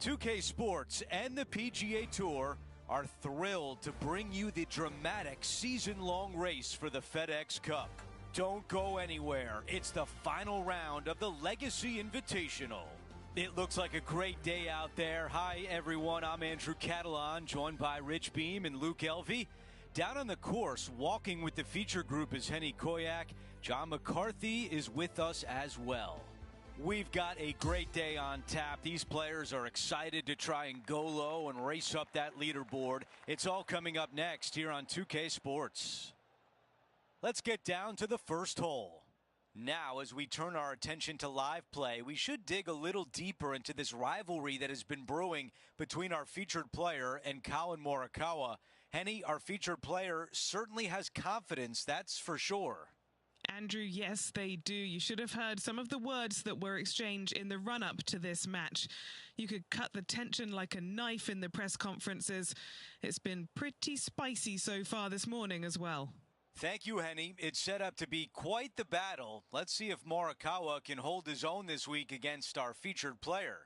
2K Sports and the PGA Tour are thrilled to bring you the dramatic season-long race for the FedEx Cup. Don't go anywhere. It's the final round of the Legacy Invitational. It looks like a great day out there. Hi, everyone. I'm Andrew Catalan, joined by Rich Beam and Luke Elvey. Down on the course, walking with the feature group is Henny Koyak. John McCarthy is with us as well. We've got a great day on tap. These players are excited to try and go low and race up that leaderboard. It's all coming up next here on 2K Sports. Let's get down to the first hole. Now, as we turn our attention to live play, we should dig a little deeper into this rivalry that has been brewing between our featured player and Collin Morikawa. Henny, our featured player certainly has confidence, that's for sure. Andrew, yes, they do. You should have heard some of the words that were exchanged in the run-up to this match. You could cut the tension like a knife in the press conferences. It's been pretty spicy so far this morning as well. Thank you, Henny. It's set up to be quite the battle. Let's see if Morikawa can hold his own this week against our featured player.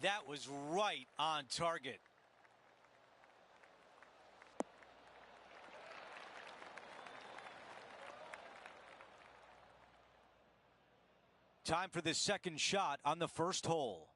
That was right on target. Time for the second shot on the first hole.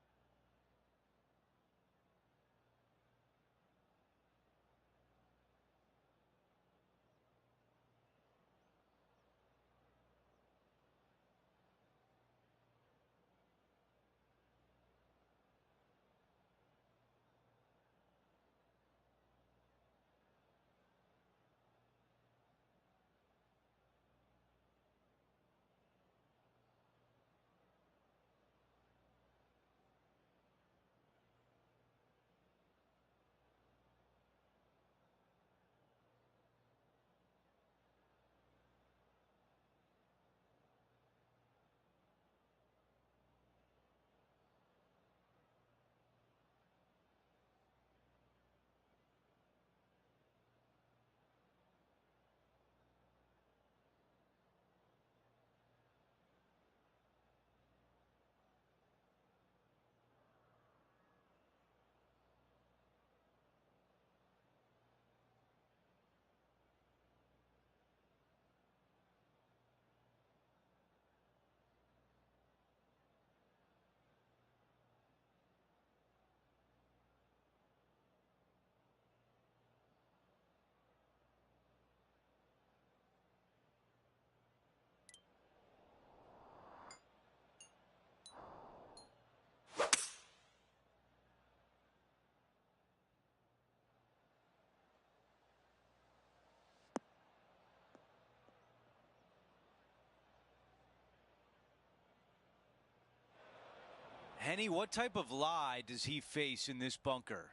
Henny, what type of lie does he face in this bunker?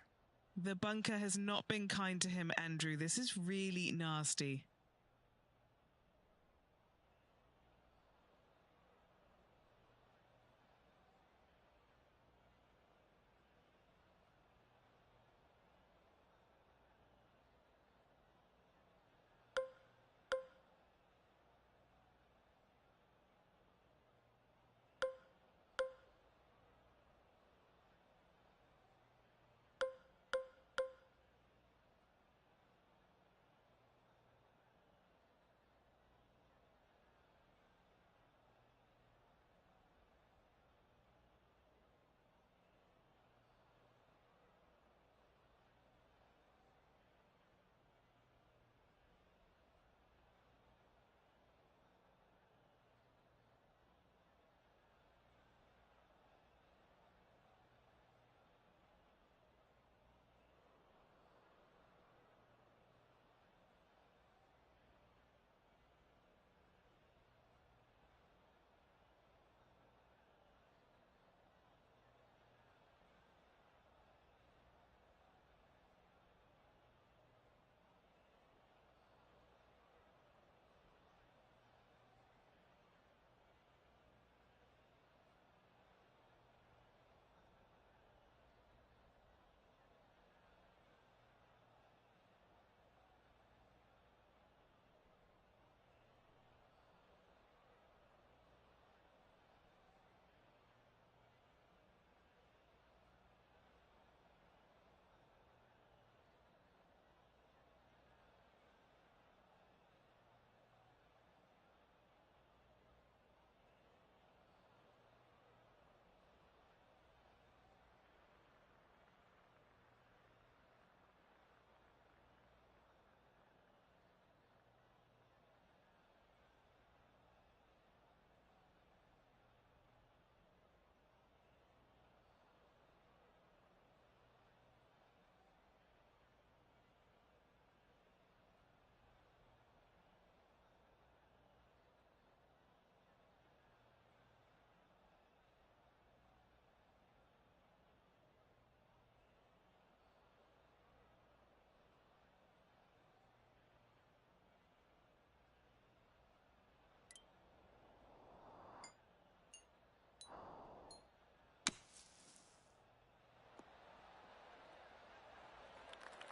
The bunker has not been kind to him, Andrew. This is really nasty.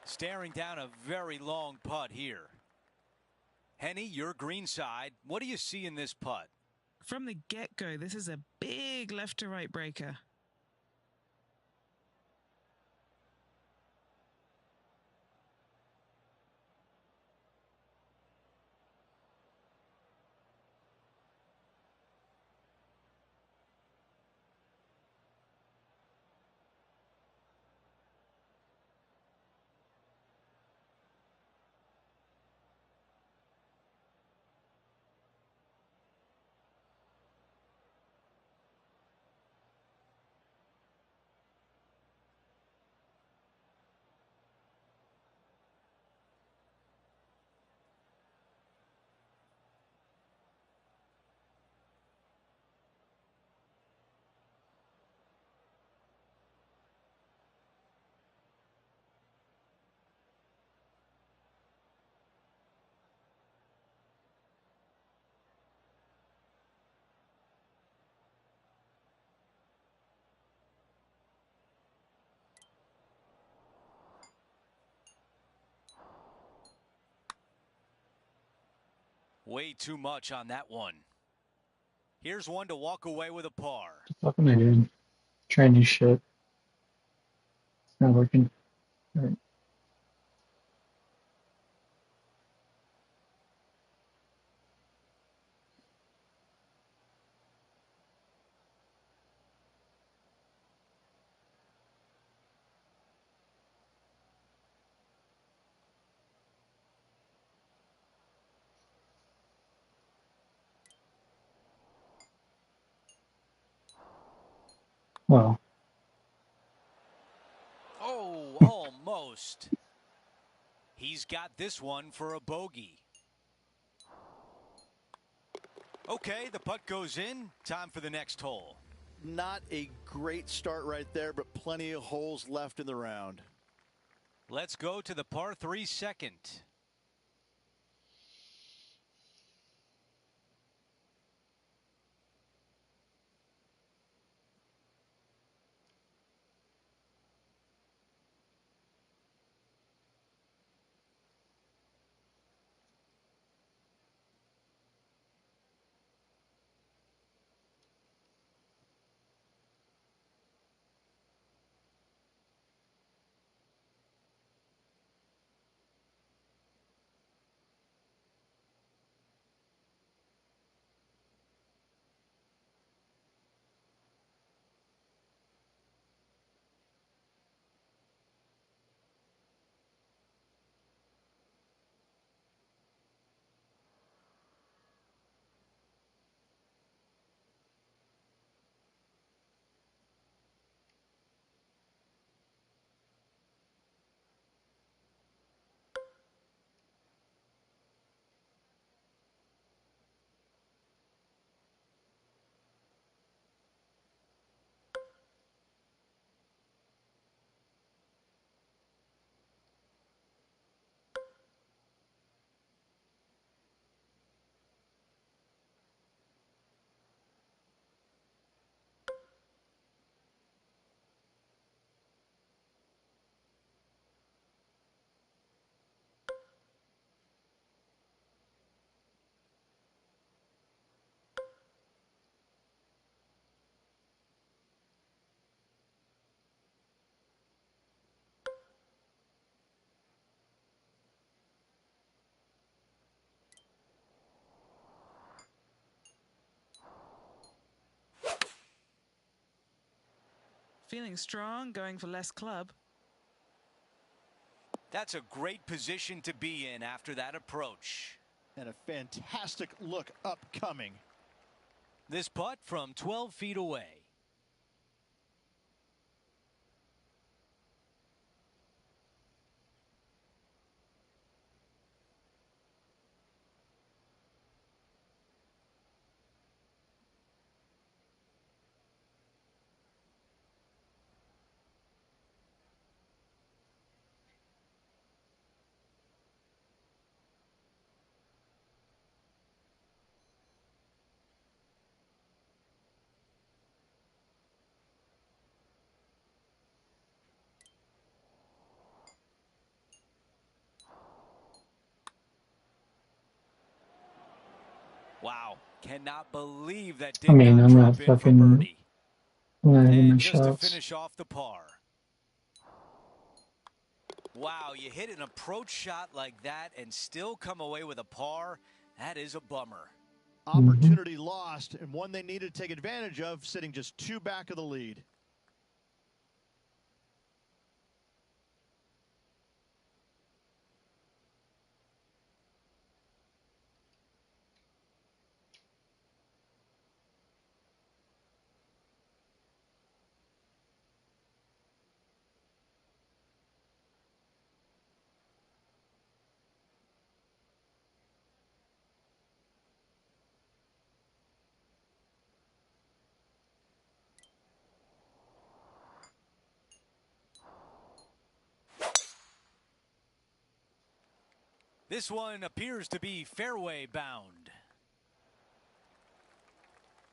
Staring down a very long putt here. Henny, your green side. What do you see in this putt? From the get-go, this is a big left-to-right breaker. Way too much on that one. Here's one to walk away with a par. What the fuck am I doing? Trying new shit. It's not working. All right. Well, Oh, almost. He's got this one for a bogey. Okay, the putt goes in. Time for the next hole. Not a great start right there, but plenty of holes left in the round. Let's go to the par 3 second. Feeling strong, going for less club. That's a great position to be in after that approach. And a fantastic look upcoming. This putt from 12 feet away. Wow, cannot believe that I did mean, not I'm not drop in for fucking. birdie. I'm not hitting my And just to shots. finish off the par. Wow, you hit an approach shot like that and still come away with a par. That is a bummer. Opportunity lost, and one they needed to take advantage of, sitting just 2 back of the lead. This one appears to be fairway bound.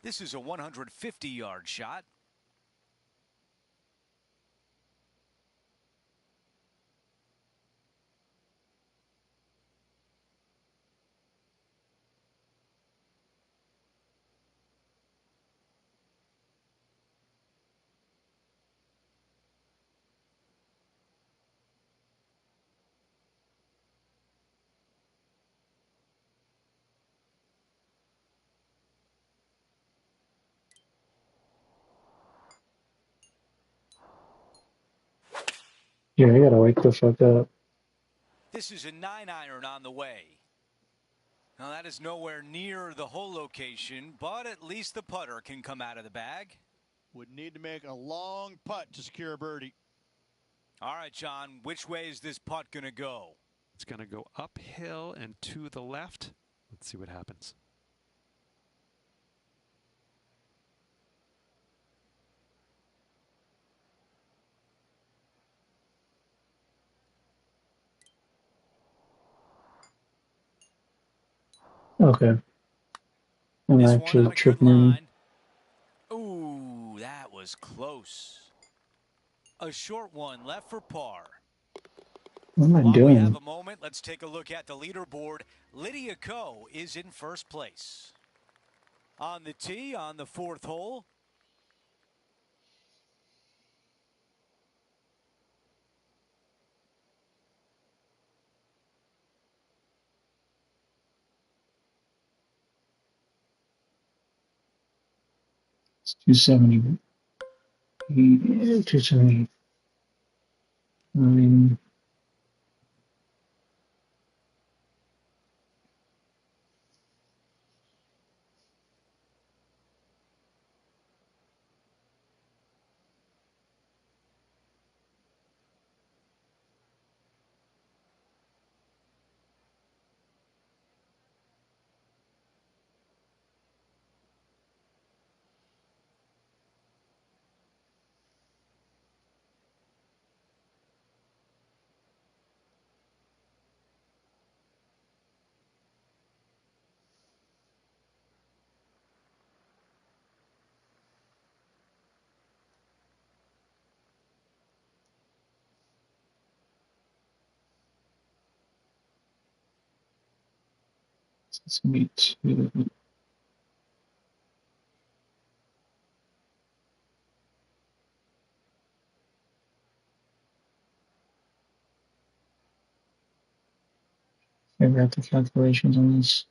This is a 150-yard shot. Yeah, I gotta wake the fuck up. This is a 9-iron on the way. Now that is nowhere near the hole location, but at least the putter can come out of the bag. Would need to make a long putt to secure a birdie. All right, John, which way is this putt going to go? It's going to go uphill and to the left. Let's see what happens. Okay. I'm This one actually on a good tripping in. line. Ooh, that was close. A short one left for par. What am I While we have doing? a moment, let's take a look at the leaderboard. Lydia Ko is in first place. On the tee on the fourth hole. It's 270. 270. It's gonna be two. Figure out the calculations on this.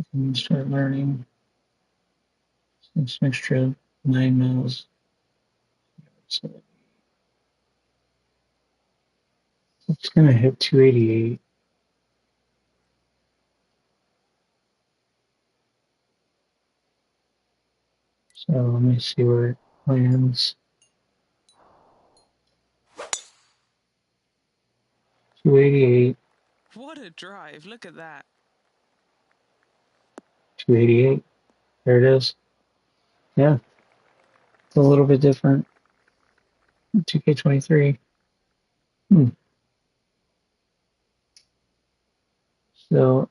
I can start learning. It's an extra 9 miles. So it's gonna hit 288. So let me see where it lands. 288. What a drive. Look at that. 288. There it is. Yeah, it's a little bit different. 2K23. So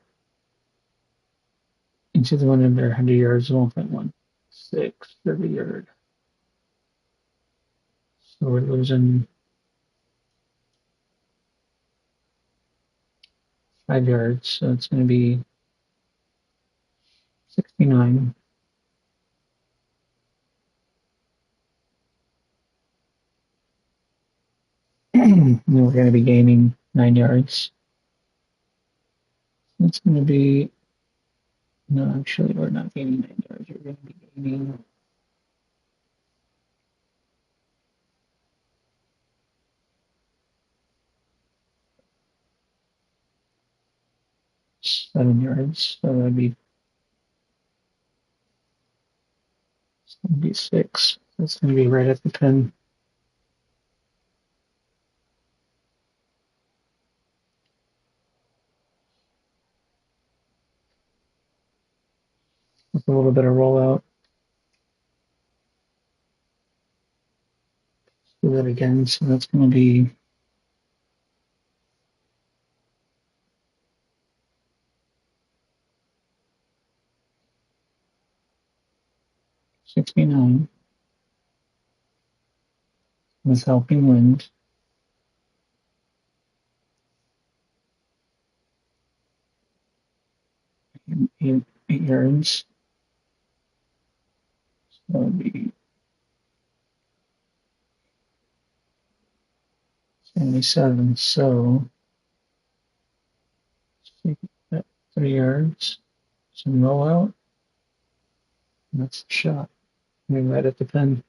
into the one under 100 yards, 1.16 every yard. So we're losing 5 yards. So it's going to be 69. And then we're going to be gaining 9 yards. It's going to be, no, actually, we're not gaining 9 yards. We're going to be gaining 7 yards. So that'd be 76. That's going to be right at the pin. With a little bit of rollout. Do that again. So that's going to be 69 with helping wind. 8 yards. So that would be 77. So take that 3 yards. Some rollout. And that's the shot. I mean, right at the pin.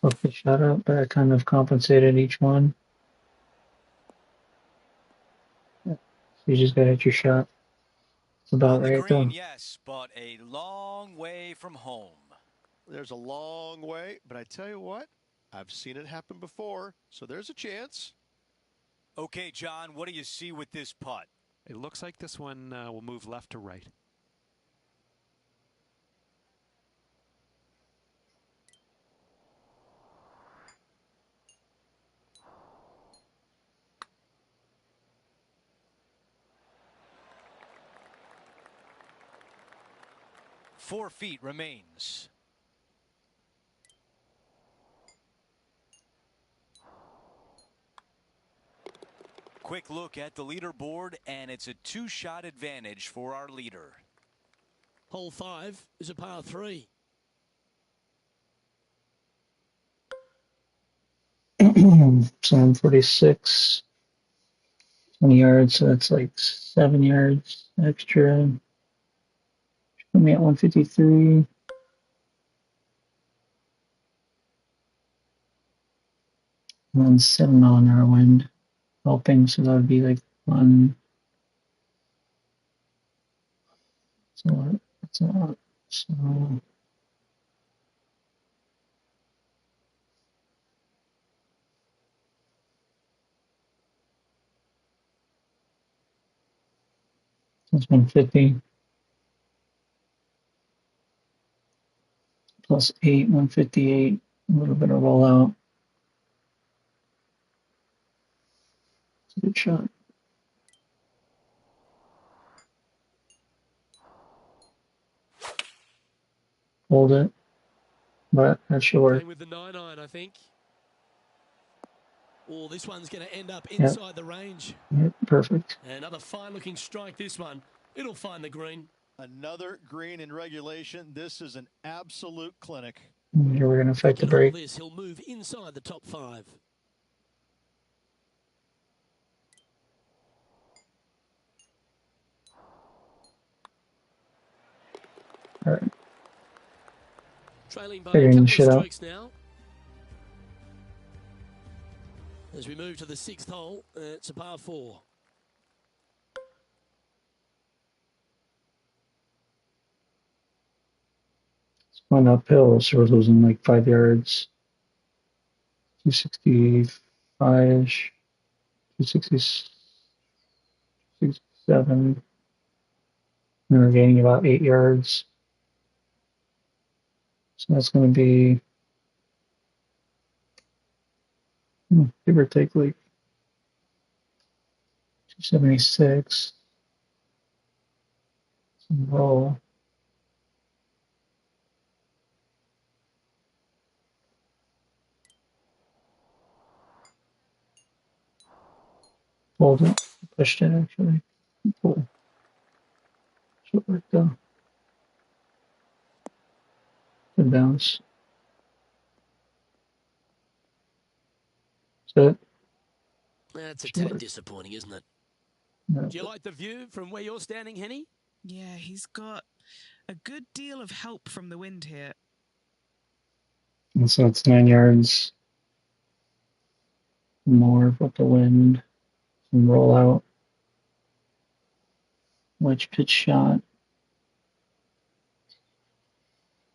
Fuck the shot up, but I kind of compensated each one. Yeah. So you just gotta hit your shot. It's about On the right green, though. yes, but a long way from home. There's a long way, but I tell you what, I've seen it happen before, so there's a chance. Okay, John, what do you see with this putt? It looks like this one will move left to right. Four feet remains. Quick look at the leaderboard, and it's a two-shot advantage for our leader. Hole 5 is a par 3. So I'm 46, 20 yards, so that's like 7 yards extra. Put me at 153. And then 7-mile-an-hour wind helping, so that would be like one. So that's a lot. So that's 150 plus 8, 158. A little bit of rollout. It's a good shot. Hold it, but that should work. Going with the 9-iron, I think. Oh, this one's going to end up Yep. inside the range. Yep, perfect. Another fine-looking strike, this one. It'll find the green. Another green in regulation. This is an absolute clinic. Here we're going to fight the He can hold break. this, he'll move inside the top 5. All right. Trailing by a Figuring couple this of shit out. strokes now. As we move to the 6th hole, it's a par 4. It's going uphill, so we're losing like 5 yards. 265-ish. 267. And we're gaining about 8 yards. So that's going to be, give or take, like 276. Some roll. Hold it. Pushed it, actually. Cool. Should work, though. Good bounce. That's it. That's a Should tad work. disappointing, isn't it? No. Do you like the view from where you're standing, Henny? Yeah, he's got a good deal of help from the wind here. And so it's 9 yards more with the wind. Some roll out. Wedge pitch shot.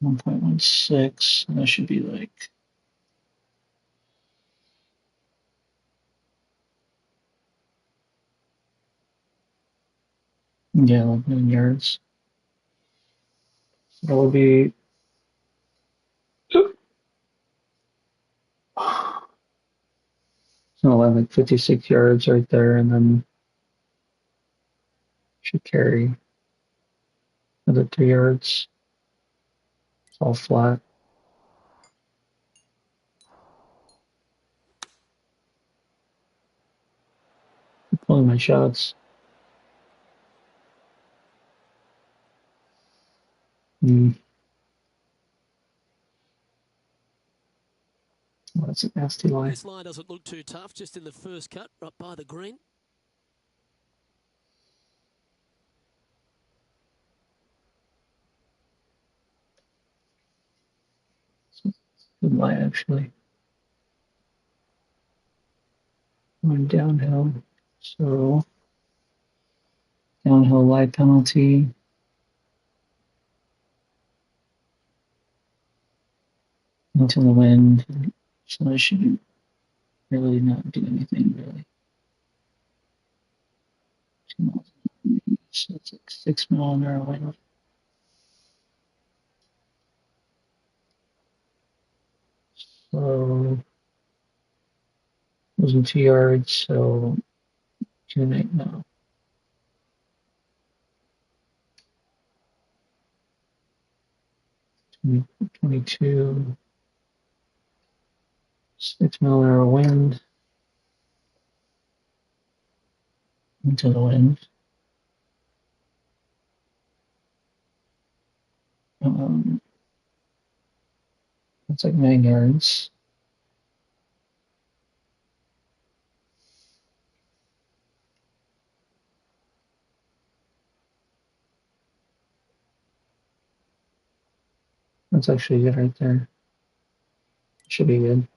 1.16. That should be like, yeah, like 9 yards. So that would be, so like 56 yards right there, and then should carry another 2 yards. It's all flat. I'm pulling my shots. Oh, that's a nasty line. This line doesn't look too tough, just in the first cut, right by the green. Good lie, actually. Going downhill. So, downhill lie penalty. Into the wind. So I should really not do anything, really. 2 miles an hour. So it's like 6 mile an hour wind. So, those are 2 yards, so 2 no. 22, 6 mile an hour wind into the wind. That's like 9 yards. That's actually good right there. Should be good.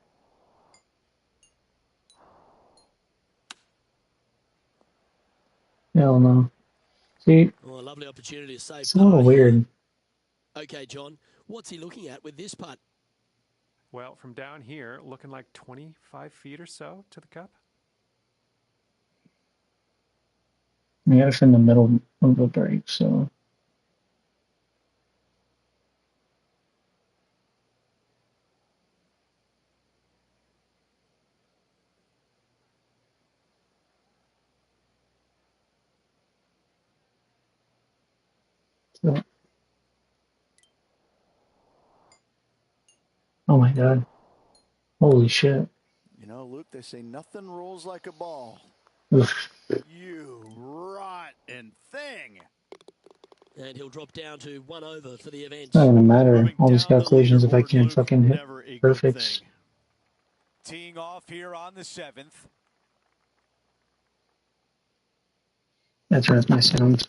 Hell no. See, Oh, a lovely opportunity to save it's a little par here. weird. Okay, John, what's he looking at with this putt? Well, from down here, looking like 25 feet or so to the cup. I gotta find the middle of the break, so. So. Oh my god. Holy shit. You know, Luke, they say nothing rolls like a ball. Oof. You rotten thing. And he'll drop down to 1 over for the event. It's not gonna matter. Moving All these down the calculations if I leaderboard, can't Luke, fucking hit never a good perfects. thing. Teeing off here on the 7th. That's right, my sound.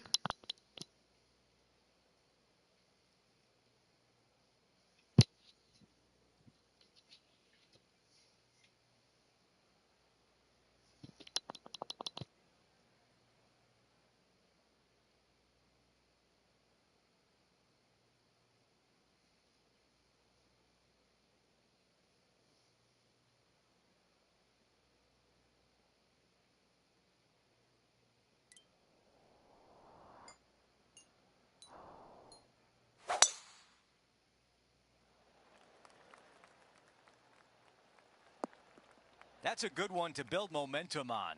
That's a good one to build momentum on.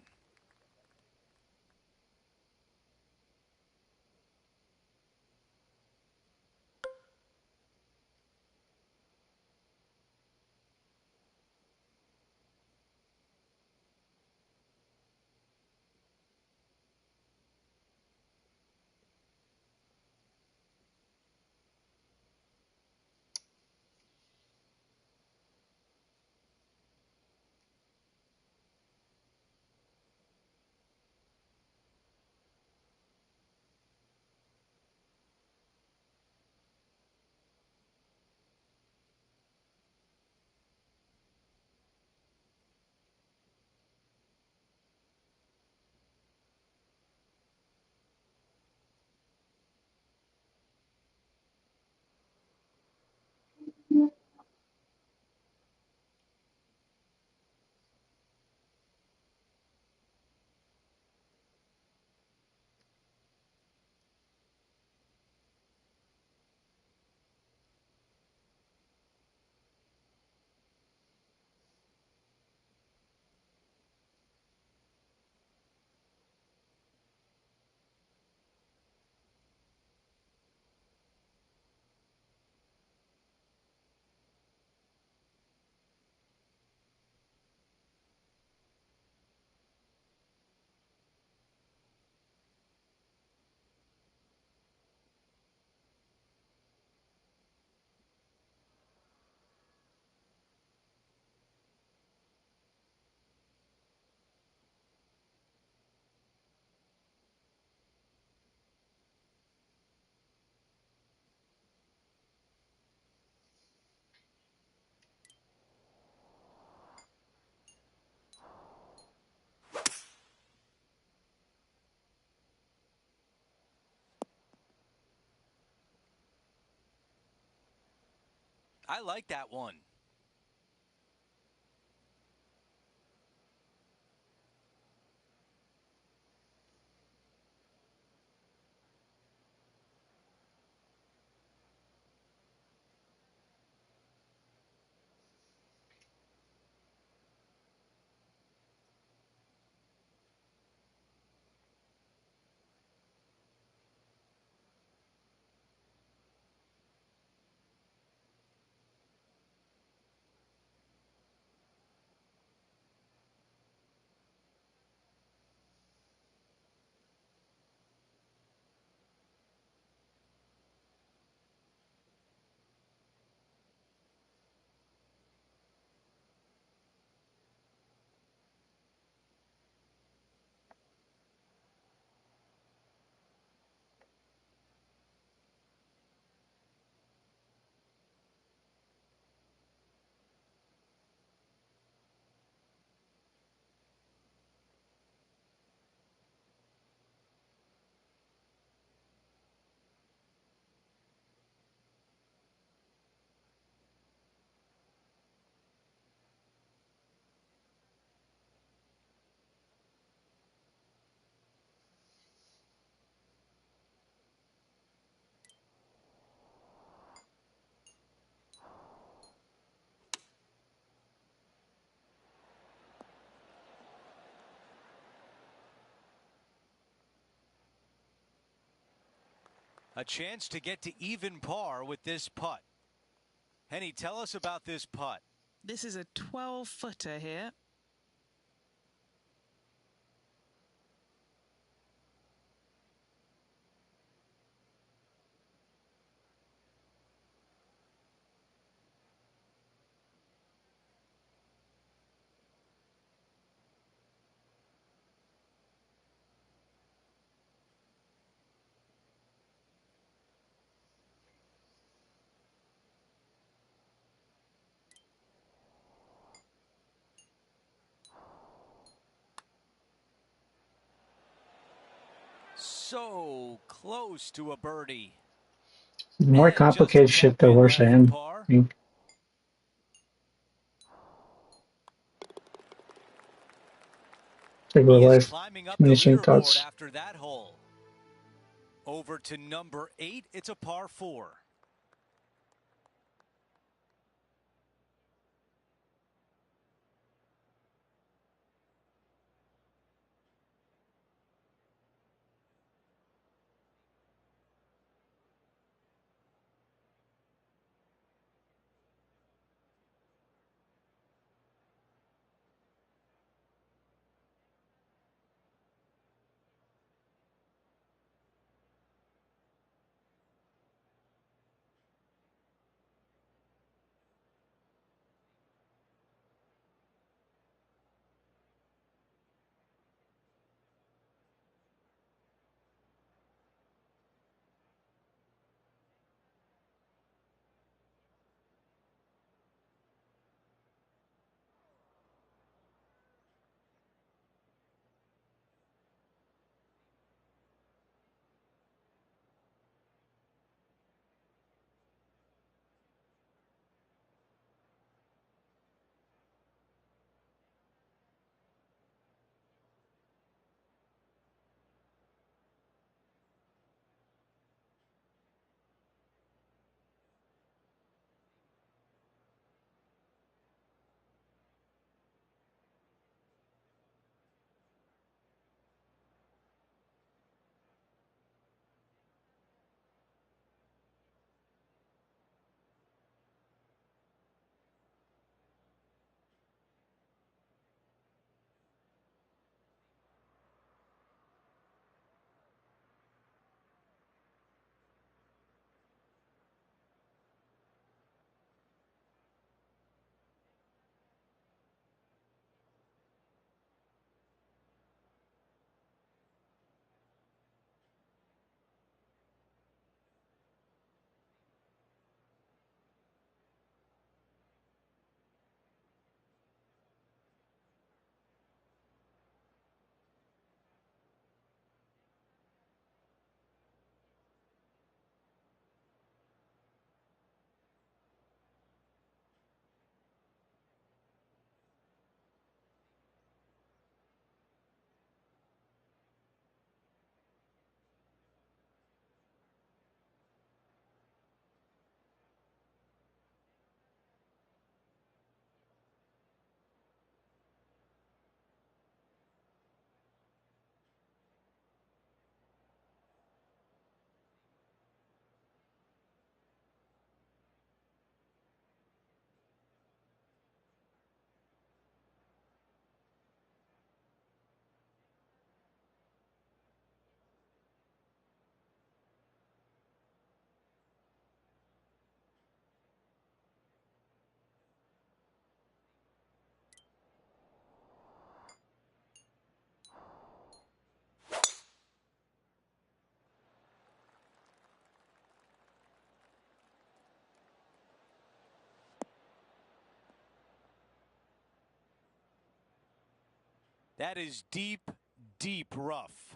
I like that one. A chance to get to even par with this putt. Henny, tell us about this putt. This is a 12-footer here. So close to a birdie. The more And just complicated a shit, the tap in worse I left for am. par. I think. Take a He is life. climbing up Too the many swing leaderboard thoughts. after that hole. Over to number 8. It's a par 4. That is deep, deep rough.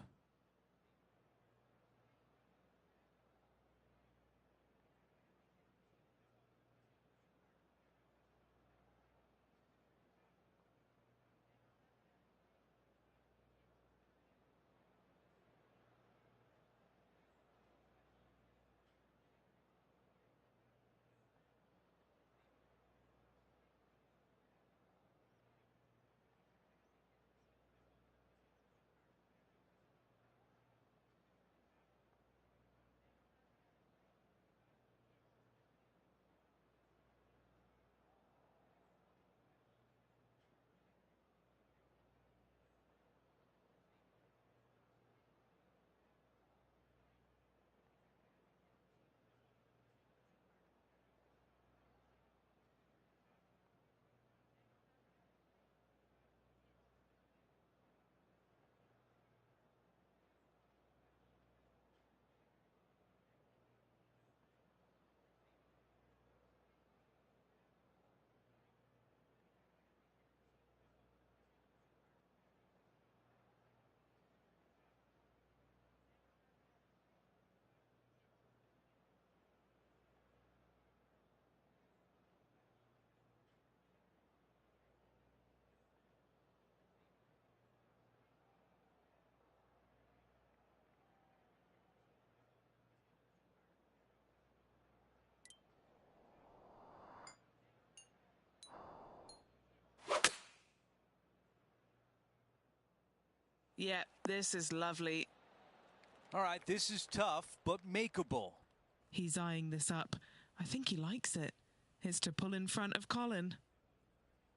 Yeah, this is lovely. All right, this is tough, but makeable. He's eyeing this up. I think he likes it. It's to pull in front of Colin.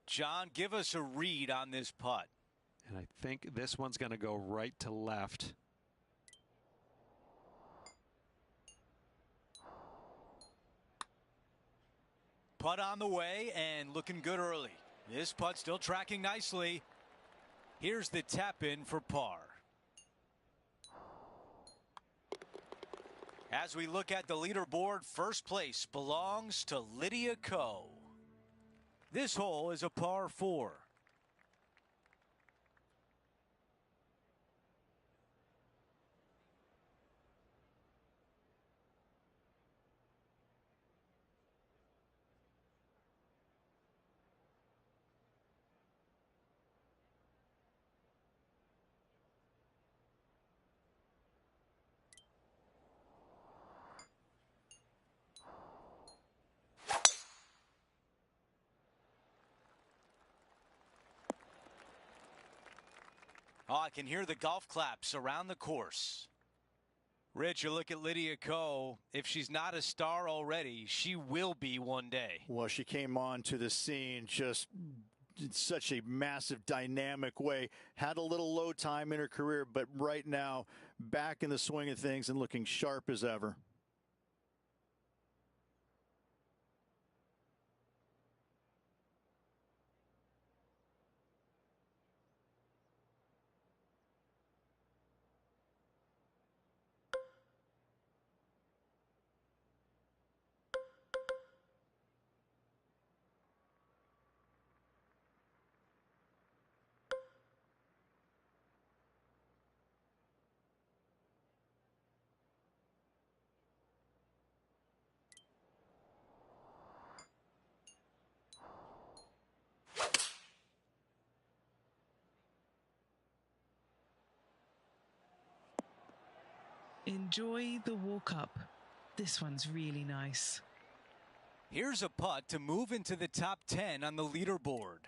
John, give us a read on this putt. And I think this one's going to go right to left. Putt on the way and looking good early. This putt still tracking nicely. Here's the tap in for par. As we look at the leaderboard, first place belongs to Lydia Ko. This hole is a par 4. Oh, I can hear the golf claps around the course. Rich, you look at Lydia Ko. If she's not a star already, she will be one day. Well, she came on to the scene just in such a massive, dynamic way. Had a little low time in her career, but right now, back in the swing of things and looking sharp as ever. Enjoy the walk up. This one's really nice. Here's a putt to move into the top 10 on the leaderboard.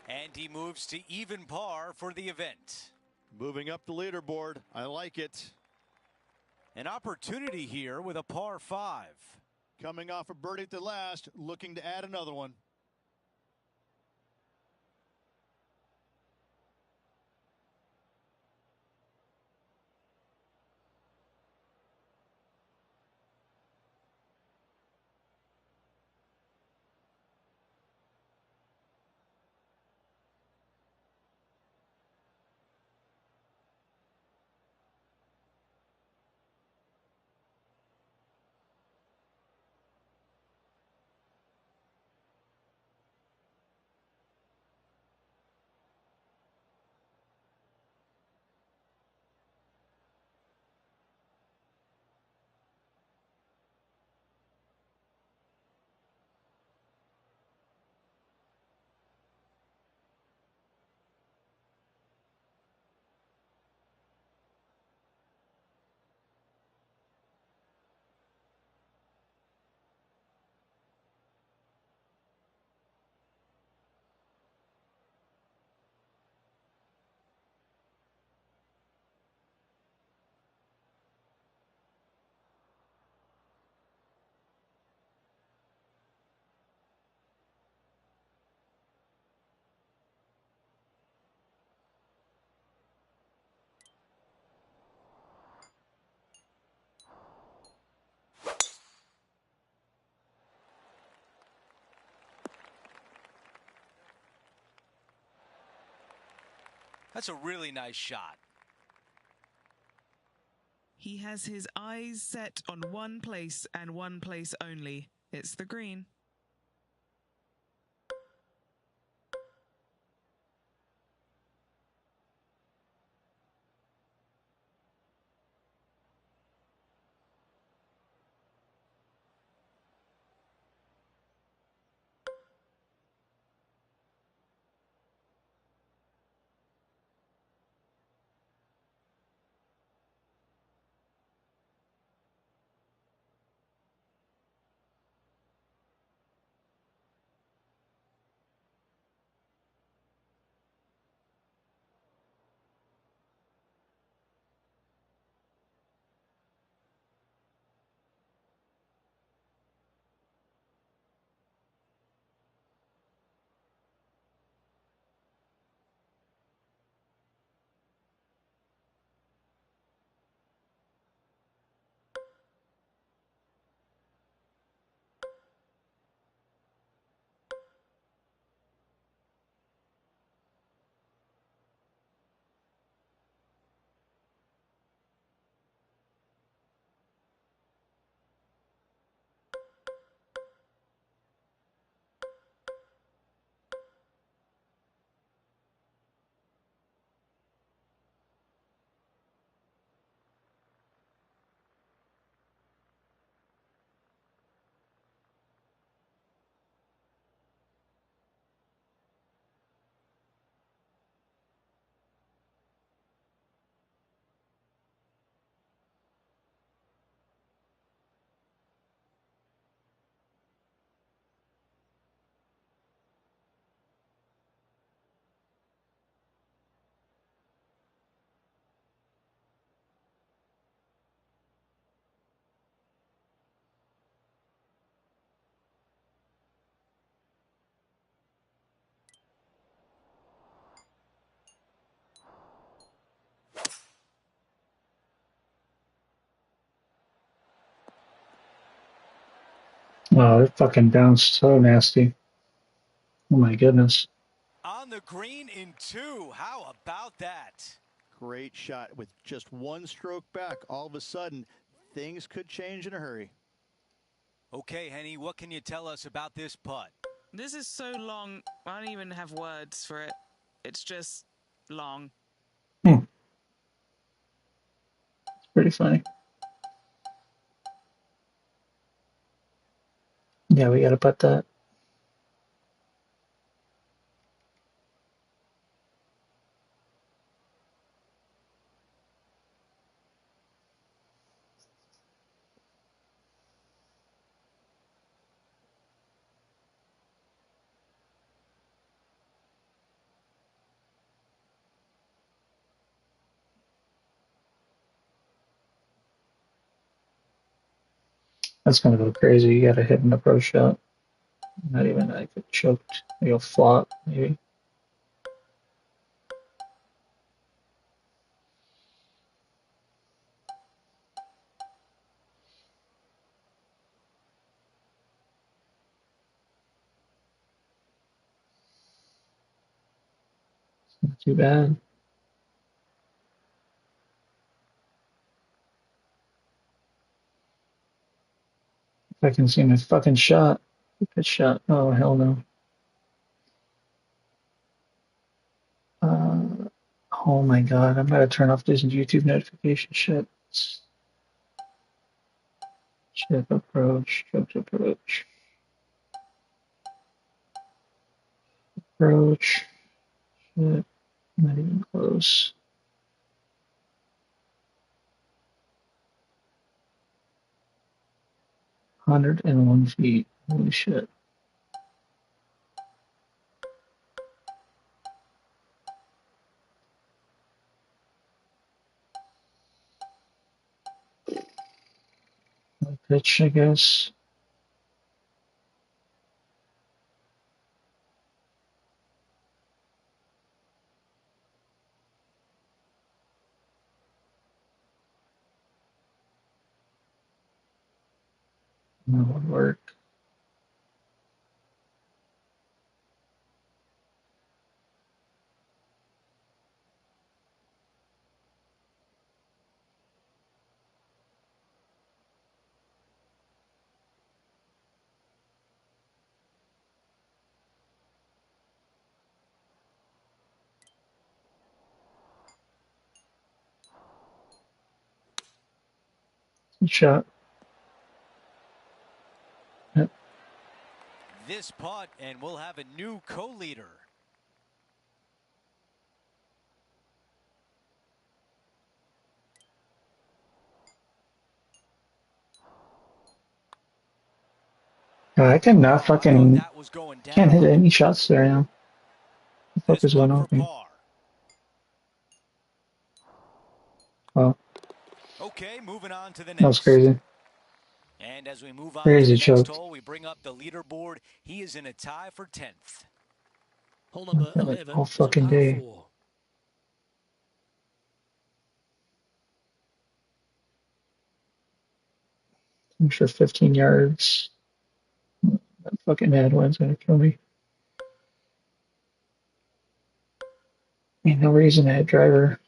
And he moves to even par for the event. Moving up the leaderboard. I like it. An opportunity here with a par 5. Coming off a birdie at the last, looking to add another one. That's a really nice shot. He has his eyes set on one place and one place only. It's the green. Oh, it fucking bounced so nasty. Oh my goodness. On the green in 2. How about that? Great shot with just one stroke back. All of a sudden, things could change in a hurry. Okay, Henny, what can you tell us about this putt? This is so long, I don't even have words for it. It's just long. It's pretty funny. Yeah, we gotta put that. That's gonna go crazy. You gotta hit an approach shot. Not even like it choked. You'll flop, maybe. Not too bad. If I can see my fucking shot. Good shot. Oh, hell no. Oh my god, I'm gonna turn off this YouTube notification shit. Chip approach, choked approach. Approach. Shit. Not even close. 101 feet. Holy shit. No pitch, I guess. That would work. Good shot. Yep. This putt, and we'll have a new co-leader. I cannot I thought fucking that was going can't hit down. any shots there now. The fuck This is going one on for with me? par. Wow, Okay, moving on to the that was next. crazy. And as we move on to Crazy the next choked. hole, we bring up the leaderboard. He is in a tie for 10th. Hole number I've had it 11 all is a fucking par day. 4. I'm sure 15 yards. That fucking headwind's gonna kill me. Ain't no reason to hit driver.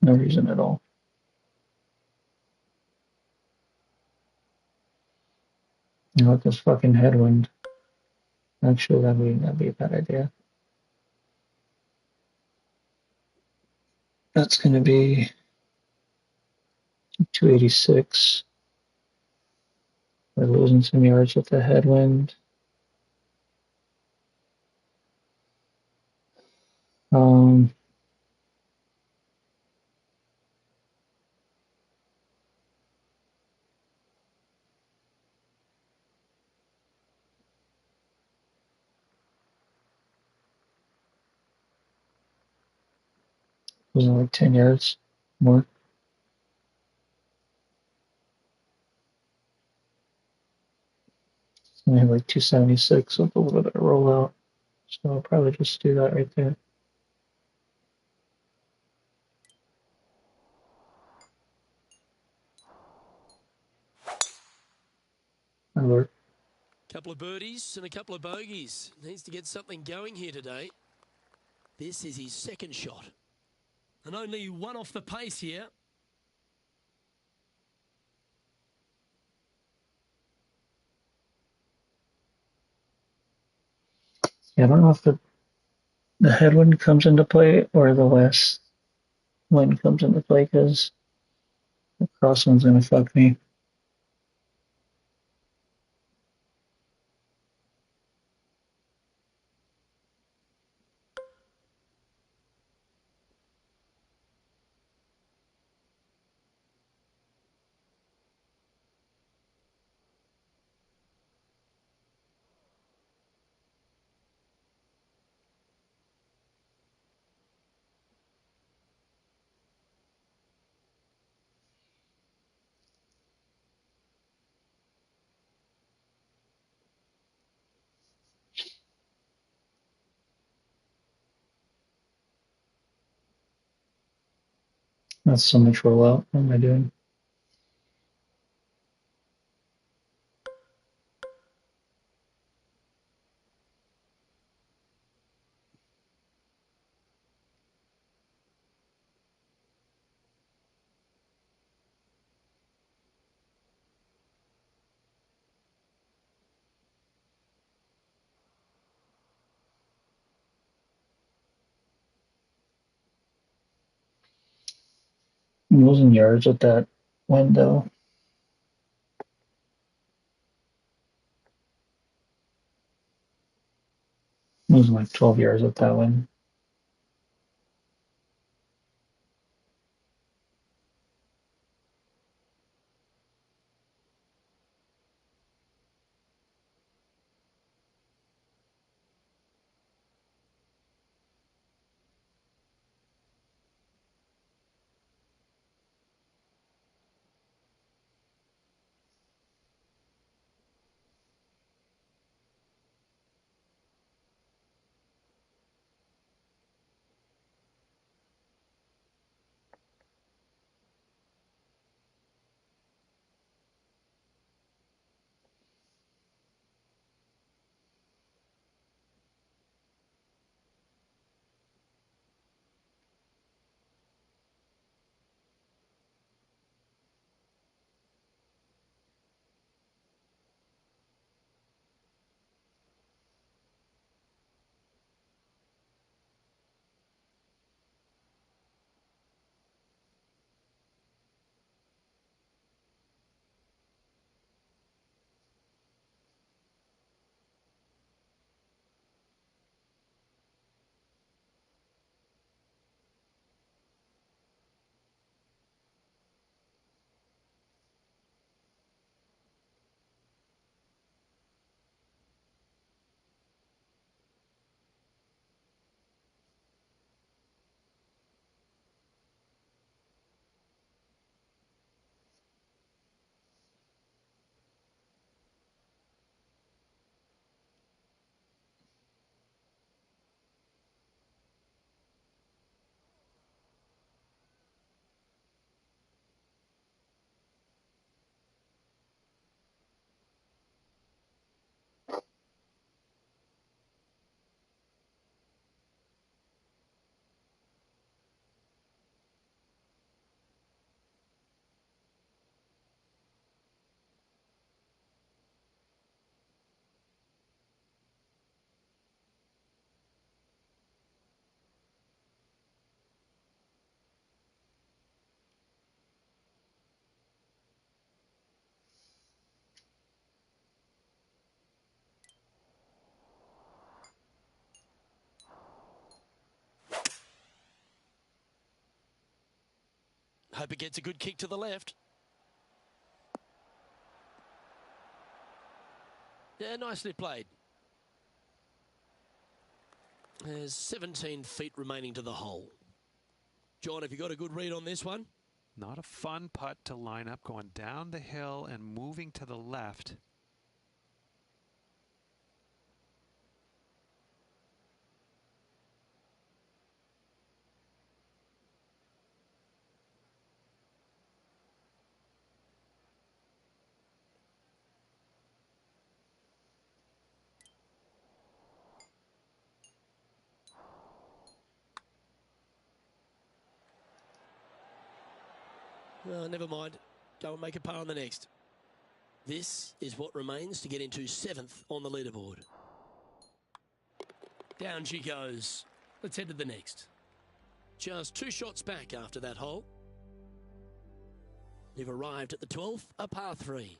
No reason at all. You know what, this fucking headwind. Actually, that'd be a bad idea. That's gonna be 286. We're losing some yards with the headwind. Um, losing like 10 yards more. I have like 276 with a little bit of rollout. So I'll probably just do that right there. That'll work. Couple of birdies and a couple of bogeys. Needs to get something going here today. This is his second shot. And only one off the pace here. Yeah, I don't know if the headwind comes into play or the last wind comes into play because the crosswind's gonna fuck me. That's so much rollout. What am I doing? I'm losing yards with that window. Losing like 12 yards with that one. Hope it gets a good kick to the left. Yeah, nicely played. There's 17 feet remaining to the hole. John, have you got a good read on this one? Not a fun putt to line up going down the hill and moving to the left. Oh, never mind. Go and make a par on the next. This is what remains to get into 7th on the leaderboard. Down she goes. Let's head to the next. Just 2 shots back after that hole. We've arrived at the 12th, a par 3.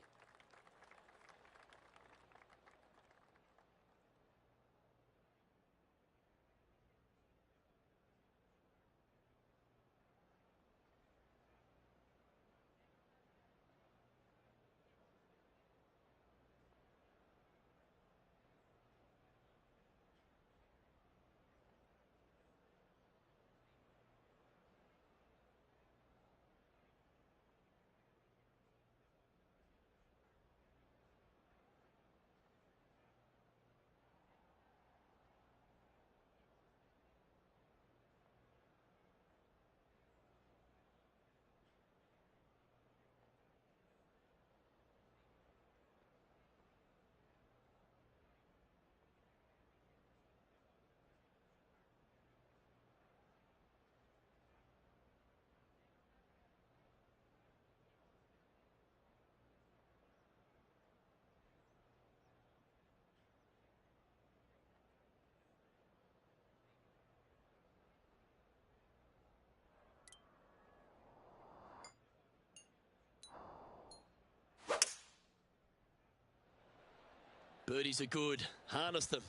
Birdies are good. Harness them.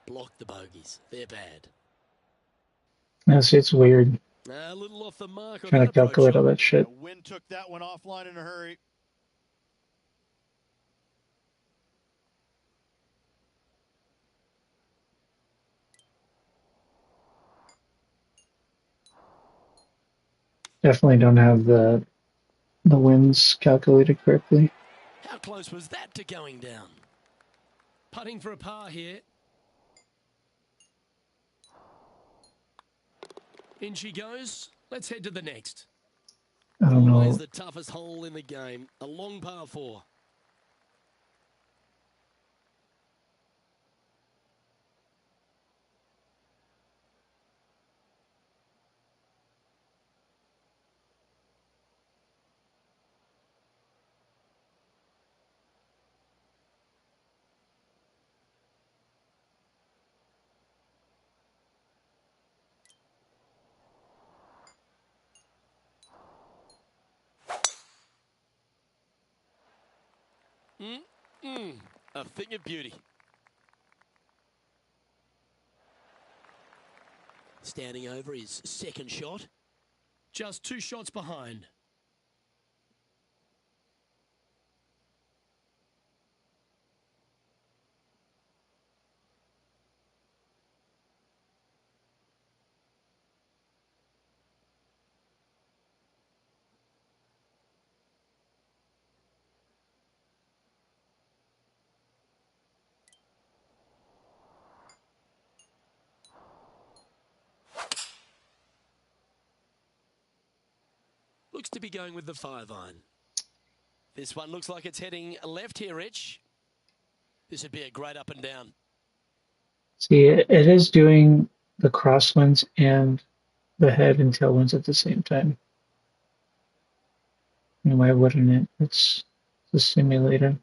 Block the bogeys. They're bad. Yes, it's weird A little off the mark on trying that to approach calculate all shot. that shit. The wind took that one offline in a hurry. Definitely don't have the winds calculated correctly. How close was that to going down? Putting for a par here. In she goes. Let's head to the next. I don't Always know. the toughest hole in the game. A long par 4. A thing of beauty. Standing over his second shot. Just 2 shots behind. Looks to be going with the 5-iron. This one looks like it's heading left here, Rich. This would be a great up and down. See, it is doing the crosswinds and the head and tailwinds at the same time. I mean, why wouldn't it? It's a simulator.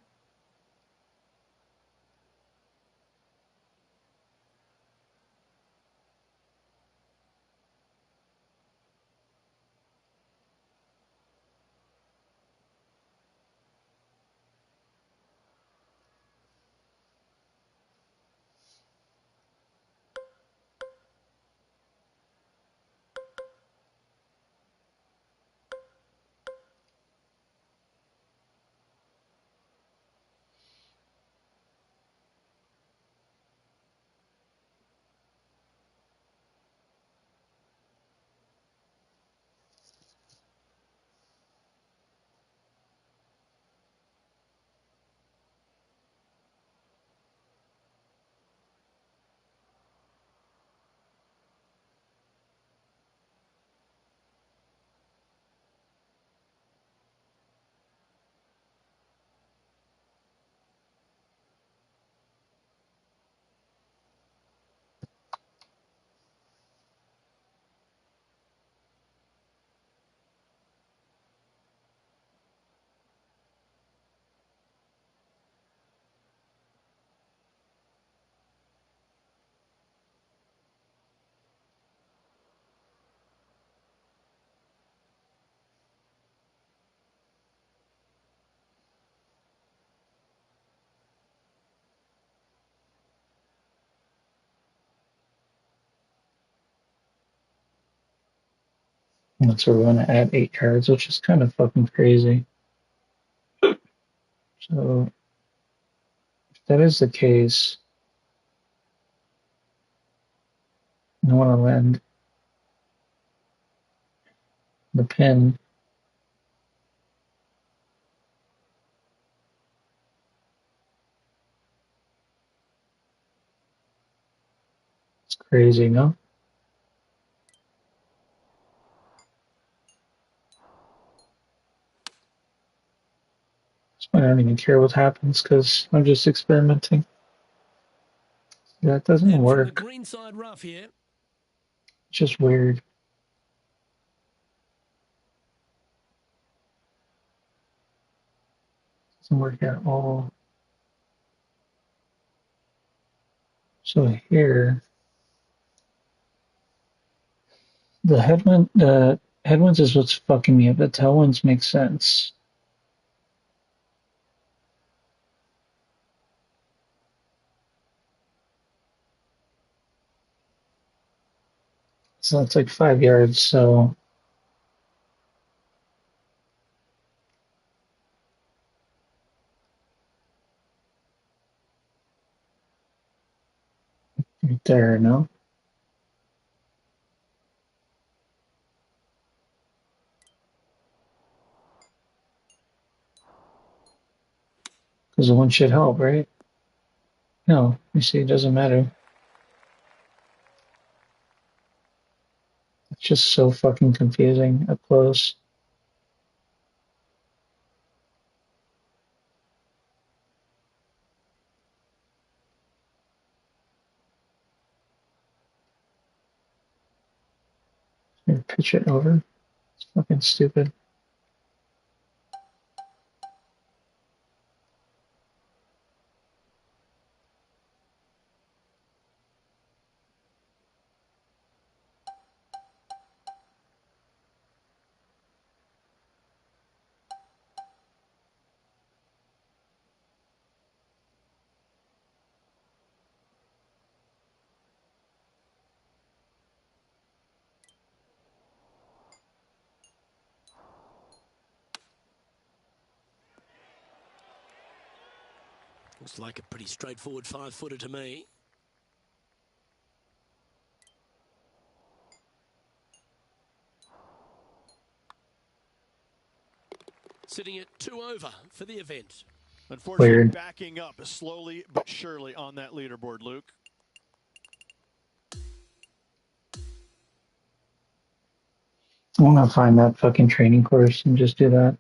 That's where we're going to add 8 yards, which is kind of fucking crazy. So if that is the case, I want to land the pin. It's crazy, no? I don't even care what happens because I'm just experimenting. That doesn't And from the work. greenside rough here. It's just weird. Doesn't work at all. So here, the headwinds is what's fucking me up. The tailwinds make sense. So that's like 5 yards. So right there, no? Because the one should help, right? No, you see, it doesn't matter. It's just so fucking confusing up close. Here, pitch it over. It's fucking stupid. Looks like a pretty straightforward 5-footer to me. Sitting at 2 over for the event. Unfortunately, Weird. backing up slowly but surely on that leaderboard, Luke. I want to find that fucking training course and just do that.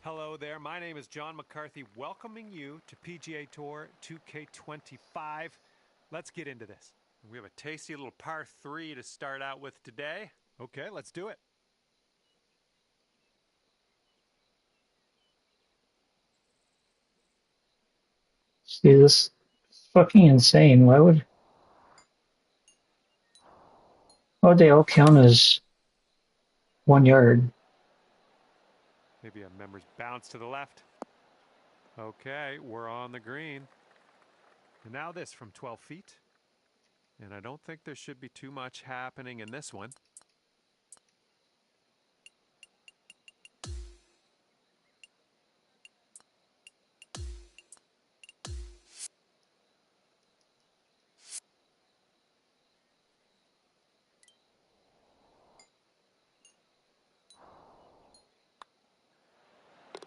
Hello there, my name is John McCarthy, welcoming you to PGA Tour 2K25. Let's get into this. We have a tasty little par 3 to start out with today. Okay, let's do it. See, this is fucking insane. Why would they all count as 1 yard? Maybe a member's bounce to the left. Okay, we're on the green. And now this from 12 feet. And I don't think there should be too much happening in this one.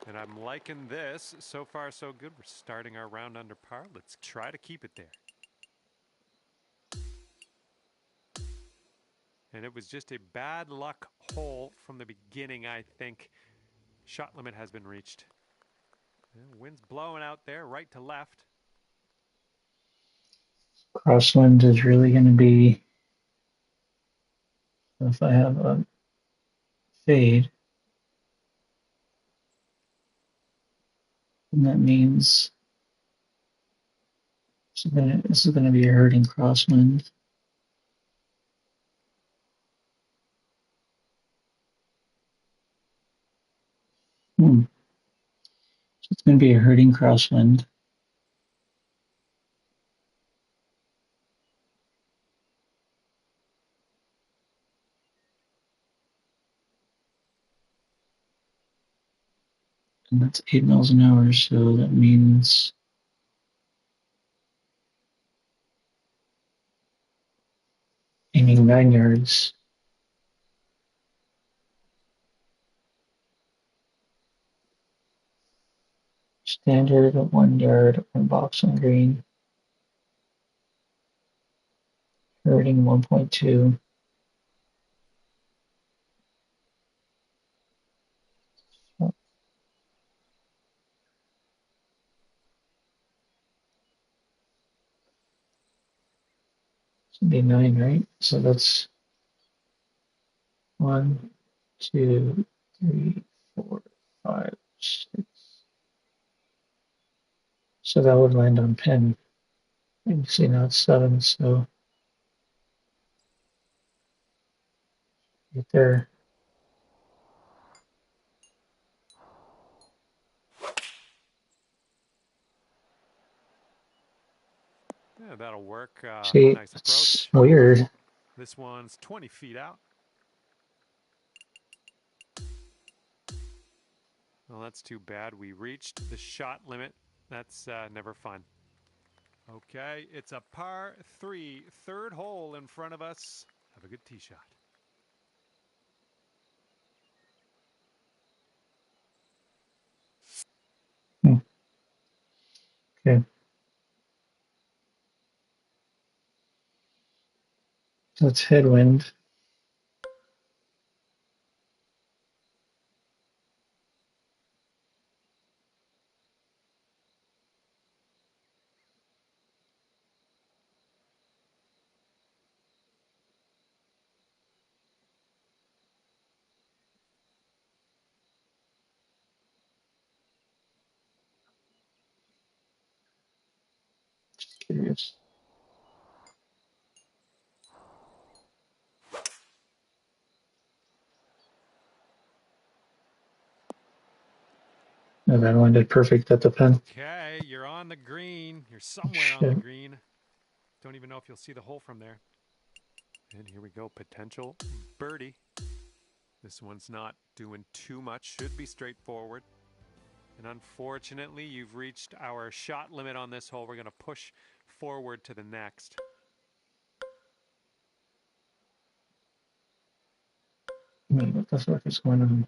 And I'm liking this. So far, so good. We're starting our round under par. Let's try to keep it there. And it was just a bad luck hole from the beginning, I think. Shot limit has been reached. And wind's blowing out there, right to left. Crosswind is really going to be, if I have a fade, and that means this is going to be a hurting crosswind. So it's going to be a hurting crosswind. And that's 8 miles an hour, so that means aiming 9 yards. Standard 1 yard on box on green. Hurting 1.2. Should be 9, right? So that's 1, 2, 3, 4, 5, 6. So that would land on pin. You can see now it's 7, so right there. Yeah, that'll work. See, Nice it's approach. weird. This one's 20 feet out. Well, that's too bad. We reached the shot limit. That's never fun. Okay, it's a par 3, third hole in front of us. Have a good tee shot. Okay. So it's headwind. Just curious. No, that landed perfect at the pin. Okay, you're on the green. You're somewhere on the green. Don't even know if you'll see the hole from there. And here we go, potential birdie. This one's not doing too much. Should be straightforward. And unfortunately, you've reached our shot limit on this hole. We're going to push forward to the next. What the fuck is going on?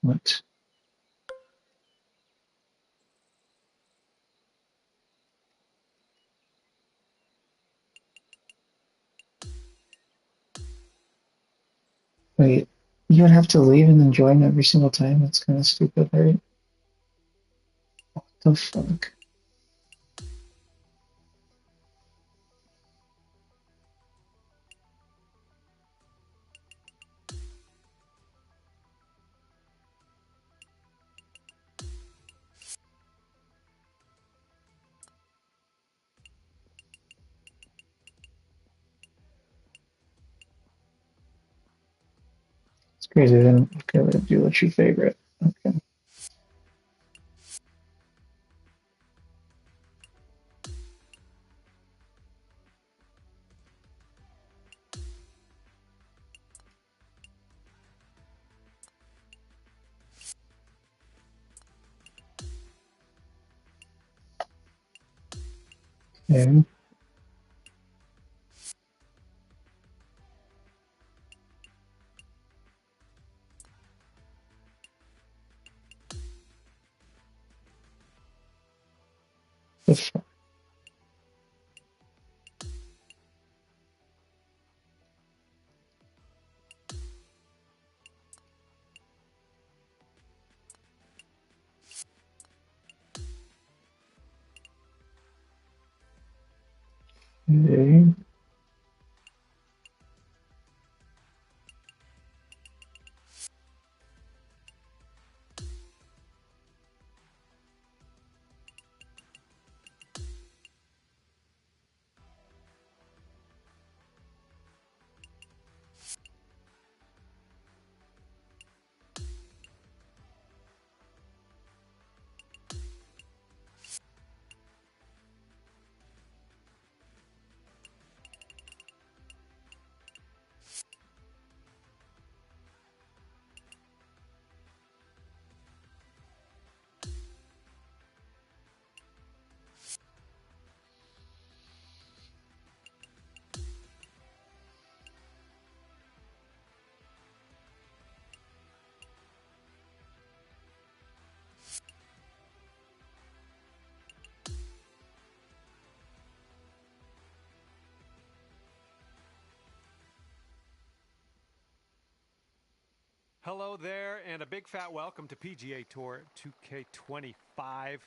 What? Wait, you would have to leave and then join every single time? That's kind of stupid, right? What the fuck? It's crazy. Then okay, let's do what's your favorite. Okay. Okay. That's fine. Okay. Hello there, and a big fat welcome to PGA Tour 2K25.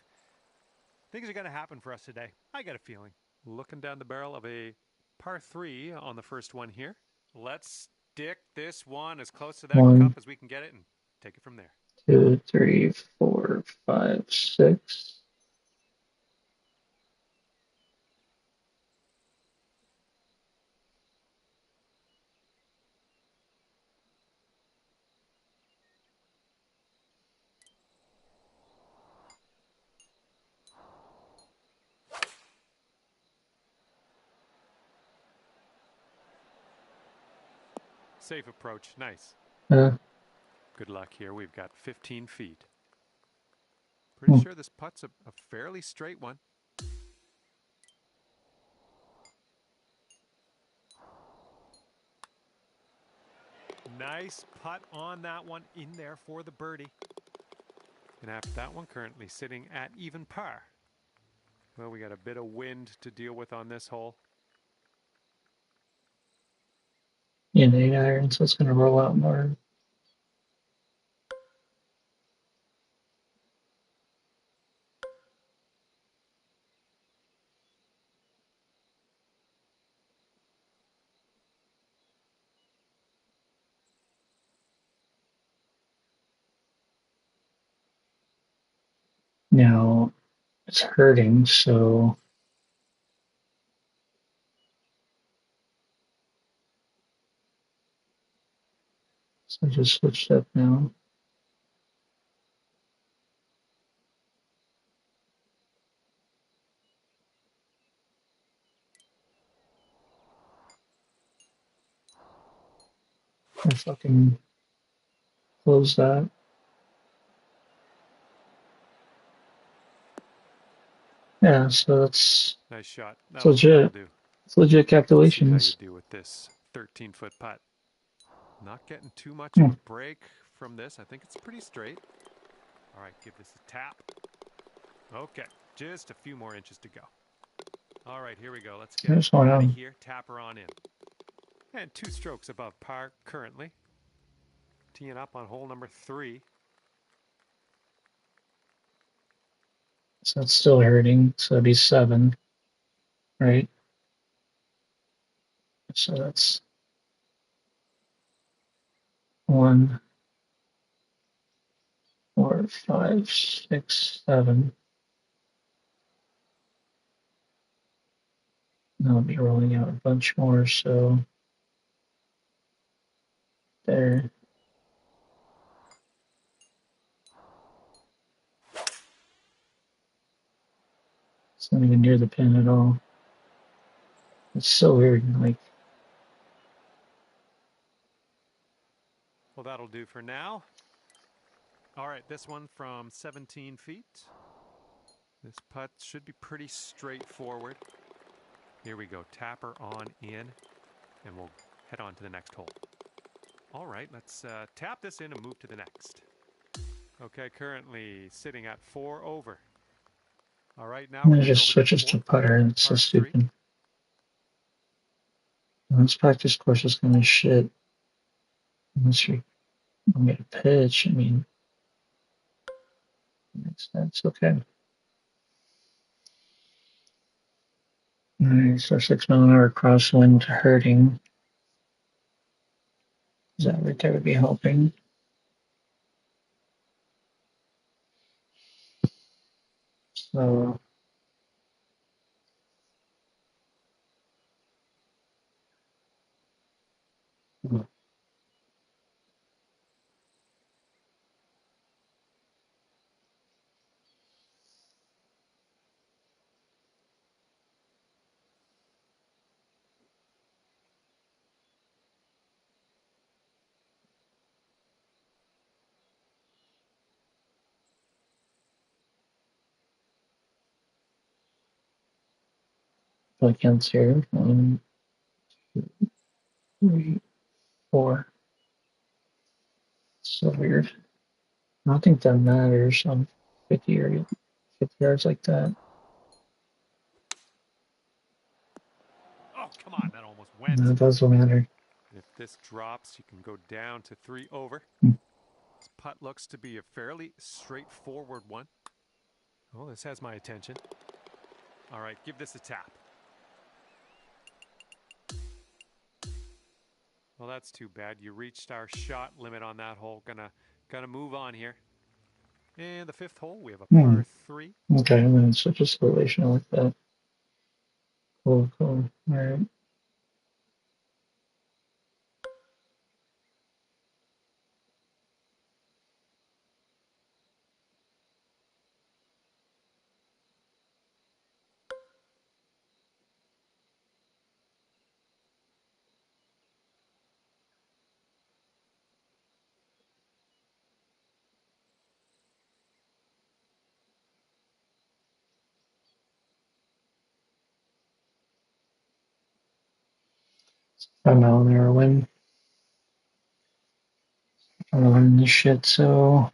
Things are going to happen for us today. I got a feeling. Looking down the barrel of a par 3 on the first one here. Let's stick this one as close to that cup as we can get it and take it from there. 2, 3, 4, 5, 6. Safe approach. Nice. Good luck here. We've got 15 feet. Pretty sure this putt's a fairly straight one. Nice putt on that one, in there for the birdie. And after that one, currently sitting at even par. Well, we got a bit of wind to deal with on this hole. In 8 iron, so it's going to roll out more. Now it's hurting, so I just switched up now. I fucking close that. Yeah, so that's Nice shot. it's legit. It's legit calculations. See how you do with this 13-foot putt. Not getting too much of a break from this. I think it's pretty straight. All right, give this a tap. Okay, just a few more inches to go. All right, here we go. Let's get it out of here. Tap her on in. And 2 strokes above par currently. Teeing up on hole number 3. So it's still hurting. So that'd be 7, right? So that's 1, 4, 5, 6, 7. And I'll be rolling out a bunch more. So there. It's not even near the pin at all. It's so weird. Like, Well, that'll do for now. All right, this one from 17 feet. This putt should be pretty straightforward. Here we go. Tapper on in, and we'll head on to the next hole. All right, let's tap this in and move to the next. Okay, currently sitting at 4 over. All right, now it just switches to putter, and it's so stupid. This practice course is gonna shit. Unless you want me to pitch, I mean, makes sense. Okay. Alright, so 6 mile an hour crosswind hurting. Is that right there would be helping? So, against here. 1, 2, 3, 4. So weird. I don't think that matters on 50 yards like that. Oh, come on, that almost went. No, it doesn't matter. If this drops, you can go down to 3 over. This putt looks to be a fairly straightforward one. Oh, this has my attention. All right, give this a tap. Well, that's too bad. You reached our shot limit on that hole. Gonna move on here. And the 5th hole, we have a par 3. Okay, and then it's just relational like that. Cool. All right. I'm out there a win. I'm learning this shit, so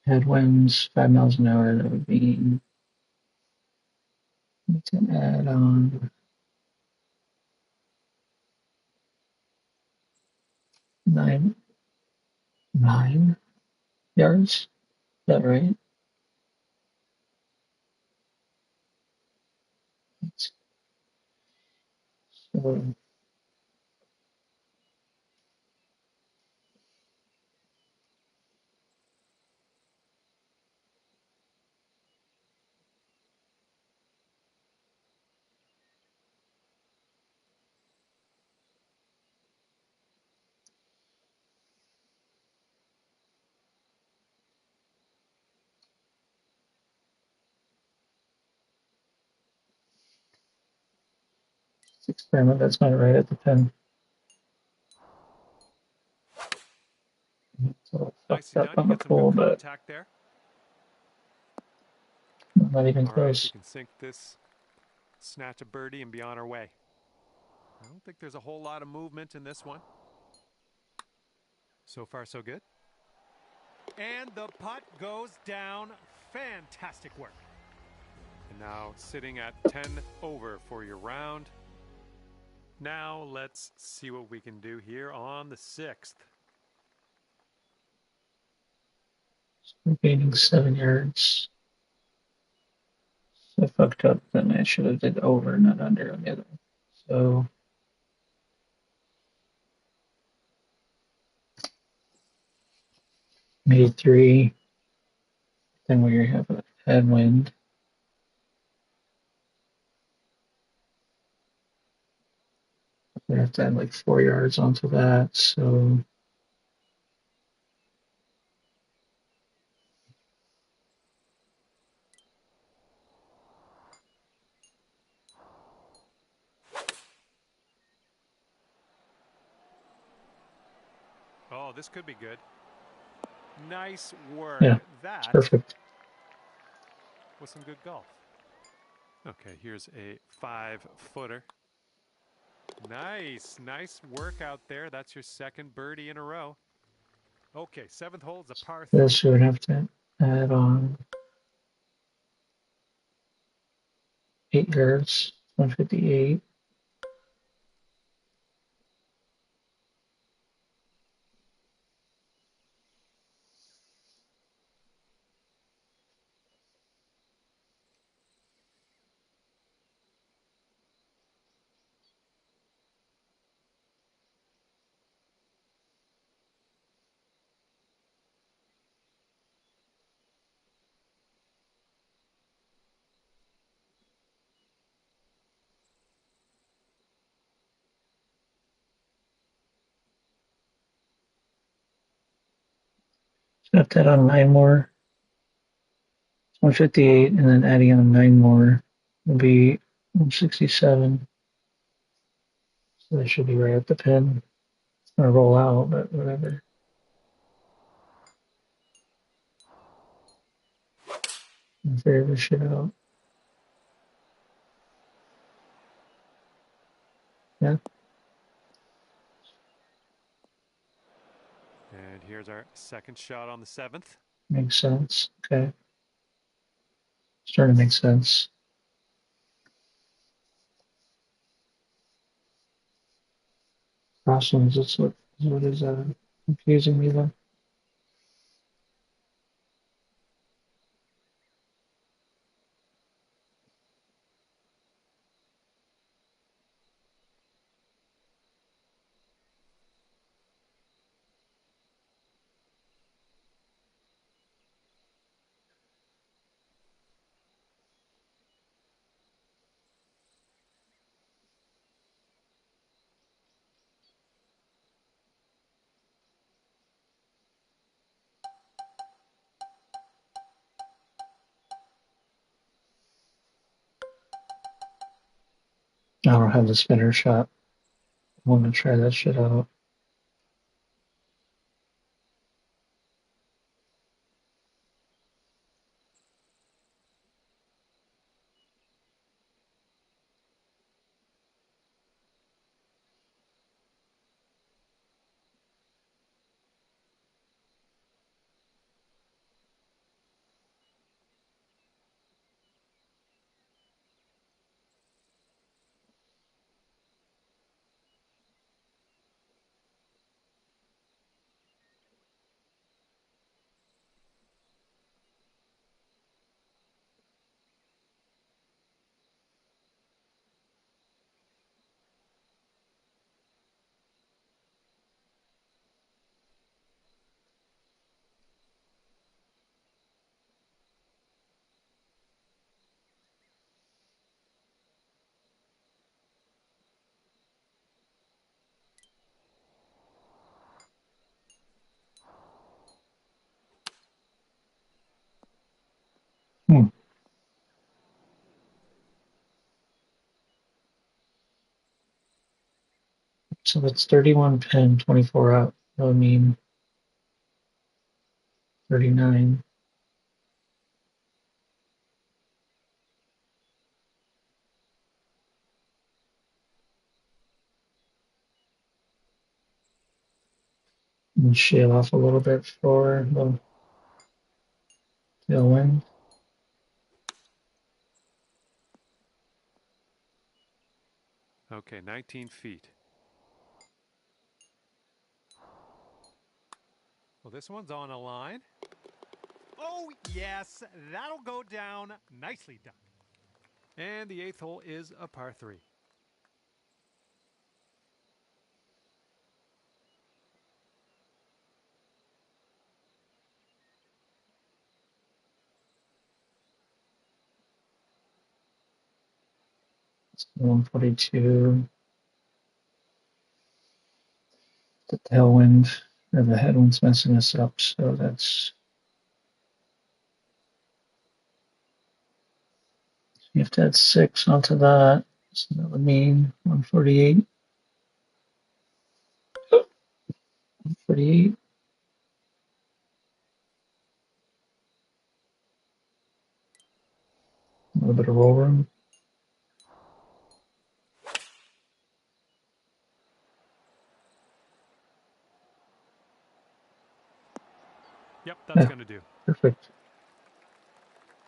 headwinds, 5 miles an hour, that would be, need to add on 9 yards. Is that right? So, experiment, that's not right at the 10. So fucked up on the pole, but there. not even All close. right, you can sink this, snatch a birdie, and be on our way. I don't think there's a whole lot of movement in this one. So far, so good. And the putt goes down. Fantastic work. And now sitting at 10 over for your round. Now let's see what we can do here on the 6th. So gaining 7 yards. So I fucked up, then I should have did over, not under on the other one. So made 3. Then we have a headwind. We have to add like 4 yards onto that, so Oh, this could be good. Nice work. Yeah, That it's perfect. was some good golf. Okay, here's a 5-footer. Nice work out there. That's your second birdie in a row. Okay, 7th hole is a par 3. This you would have to add on 8 yards, 158. Have to add on 9 more. 158, and then adding on 9 more will be 167. So they should be right at the pin. It's gonna roll out, but whatever. Figure this shit out. Yeah, And here's our second shot on the 7th. makes sense. Okay. Starting to make sense. Crosswinds, that's what is confusing me though. I don't have the spinner shot. I want to try that shit out. So that's 31 pin, 24 out. That would mean 39. And shave off a little bit for the tailwind. Okay, 19 feet. Well, this one's on a line. Oh, yes, that'll go down. Nicely done. And the 8th hole is a par 3. It's 142. The tailwind or the headwind's messing us up, so that's you have to add 6 onto that. So that would mean 148. 38. A little bit of roll room. Yep, that's going to do. Perfect.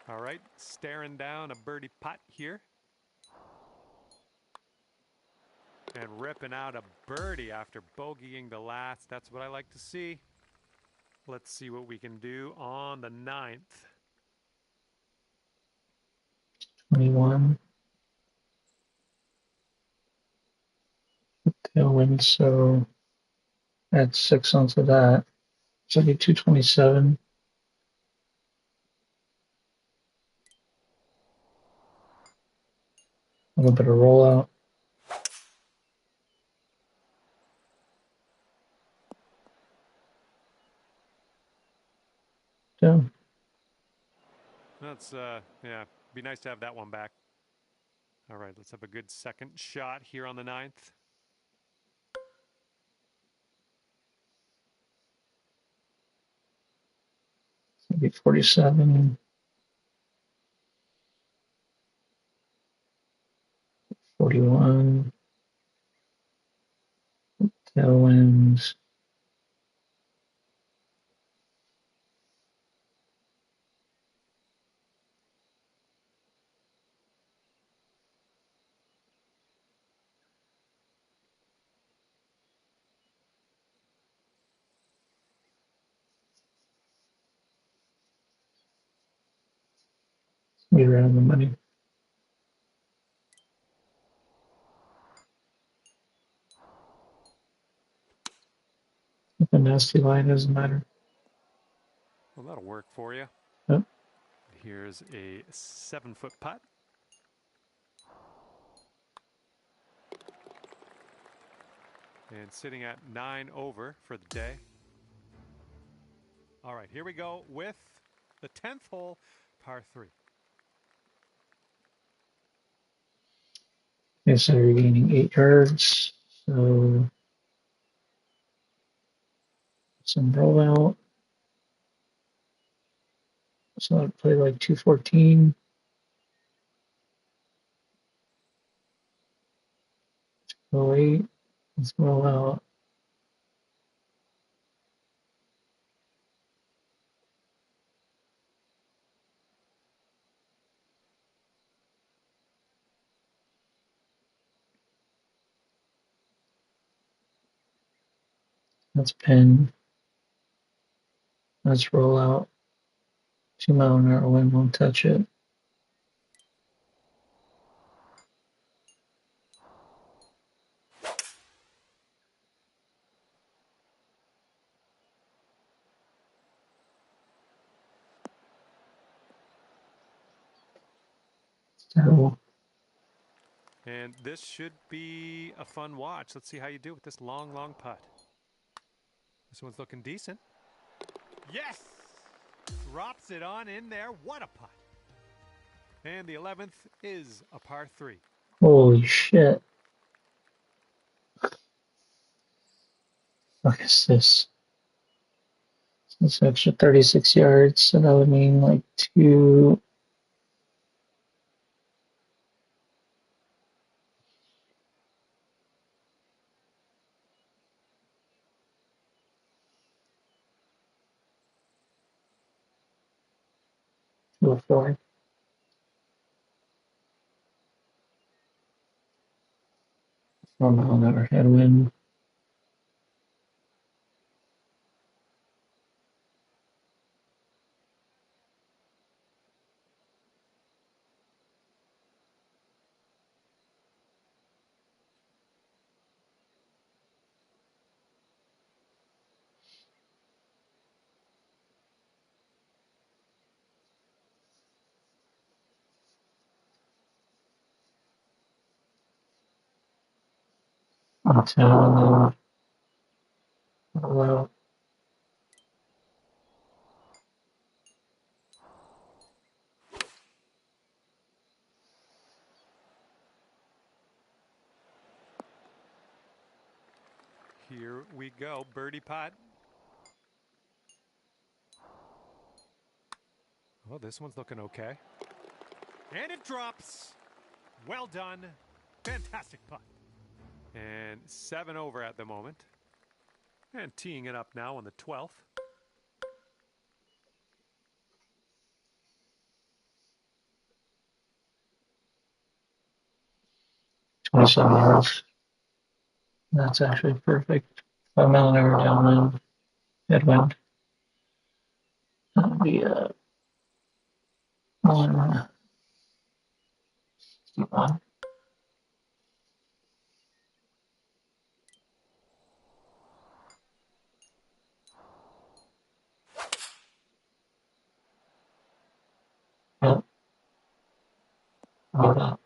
All right, staring down a birdie putt here. And ripping out a birdie after bogeying the last. That's what I like to see. Let's see what we can do on the 9th. 21. Tailwind, so add 6 onto that. So be 227. A little bit of rollout. Down. That's, yeah, be nice to have that one back. All right, let's have a good second shot here on the 9th. Maybe 47. 41. Tailwinds. Be around the money. If a nasty line doesn't matter. Well, that'll work for you. Yep. Here's a 7-foot putt. And sitting at 9 over for the day. All right, here we go with the 10th hole, par 3. Okay, so you're gaining 8 yards. So some rollout. So I'd play like 214. 08. Let's roll out. That's pin. Let's roll out. 2-mile-an-hour wind won't touch it. Terrible. And this should be a fun watch. Let's see how you do with this long, long putt. This one's looking decent. Yes! Drops it on in there. What a putt. And the 11th is a par 3. Holy shit. What is this? It's extra 36 yards, so that would mean like 2. Or 4. 4-mile-an-hour headwind. Until well, Here we go. Birdie putt. Oh, this one's looking okay. And it drops. Well done. Fantastic putt. And 7 over at the moment. And teeing it up now on the 12th. 27 yards. That's actually perfect. 5-mile-an-hour downwind, headwind. That'll be 161. Yep. Hold up.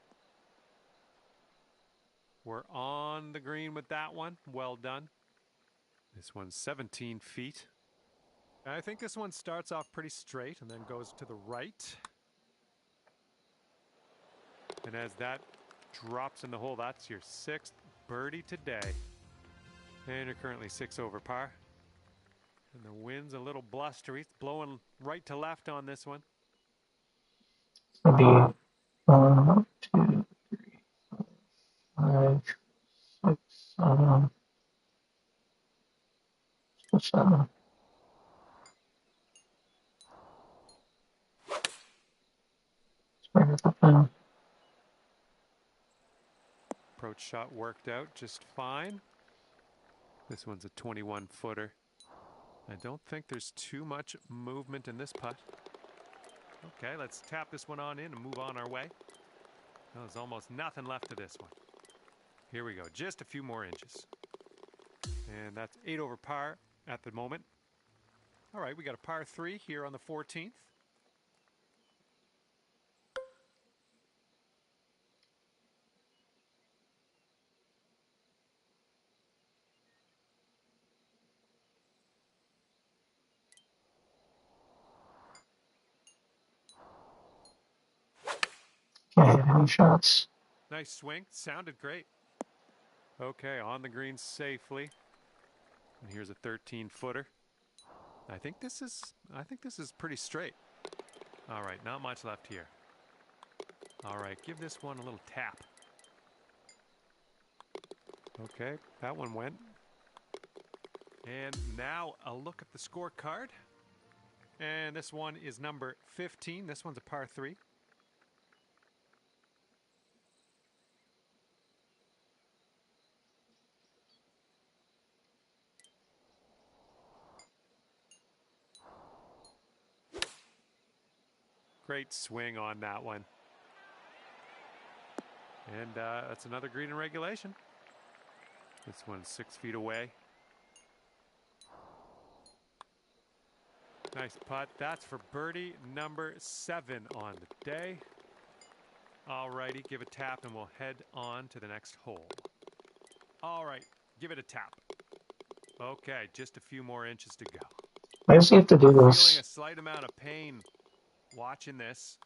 We're on the green with that one. Well done. This one's 17 feet. I think this one starts off pretty straight and then goes to the right. And as that drops in the hole, that's your 6th birdie today. And you're currently 6 over par. And the wind's a little blustery. It's blowing right to left on this one. It'll be 1, 2, 3, 5, 6, 7. 7. Right at the pin. Approach shot worked out just fine. This one's a 21-footer. I don't think there's too much movement in this putt. Okay, let's tap this one on in and move on our way. There's almost nothing left to this one. Here we go, just a few more inches. And that's 8 over par at the moment. All right, we got a par 3 here on the 14th. Can't hit any shots. Nice swing, sounded great. Okay, on the green safely. And here's a 13-footer. I think this is pretty straight. All right, not much left here. All right, give this one a little tap. Okay, that one went. And now a look at the scorecard. And this one is number 15. This one's a par 3. Great swing on that one. And that's another green in regulation. This one's 6 feet away. Nice putt. That's for birdie number 7 on the day. All righty, give a tap and we'll head on to the next hole. All right, give it a tap. Okay, just a few more inches to go. Why does he have to do Feeling this? a slight amount of pain watching this.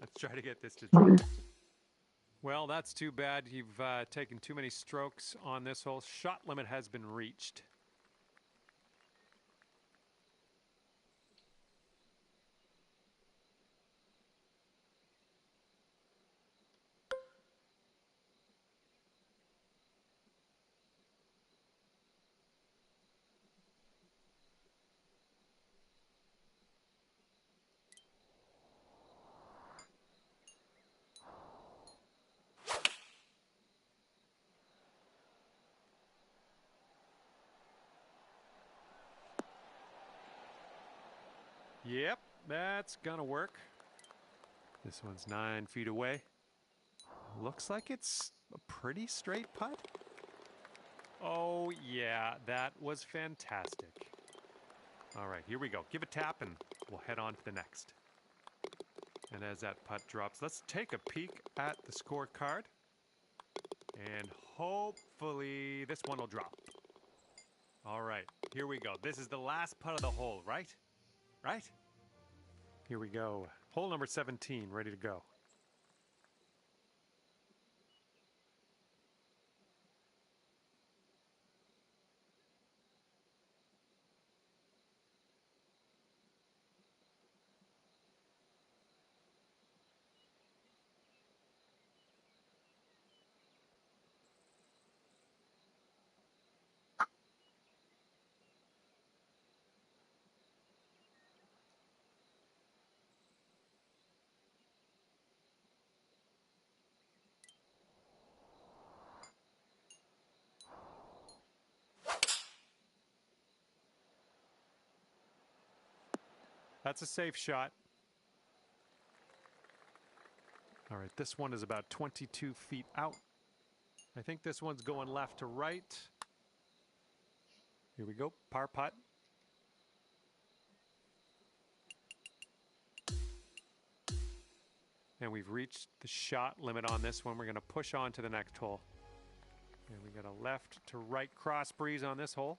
Let's try to get this to drop. Well, that's too bad. You've taken too many strokes on this hole. Shot limit has been reached. Yep, that's gonna work. This one's 9 feet away. Looks like it's a pretty straight putt. Oh yeah, that was fantastic. All right, here we go. Give a tap and we'll head on to the next. And as that putt drops, let's take a peek at the scorecard. And hopefully this one will drop. All right, here we go. This is the last putt of the hole, right? Right? Here we go. Hole number 17, ready to go. That's a safe shot. All right, this one is about 22 feet out. I think this one's going left to right. Here we go, par putt. And we've reached the shot limit on this one. We're going to push on to the next hole. And we got a left to right cross breeze on this hole.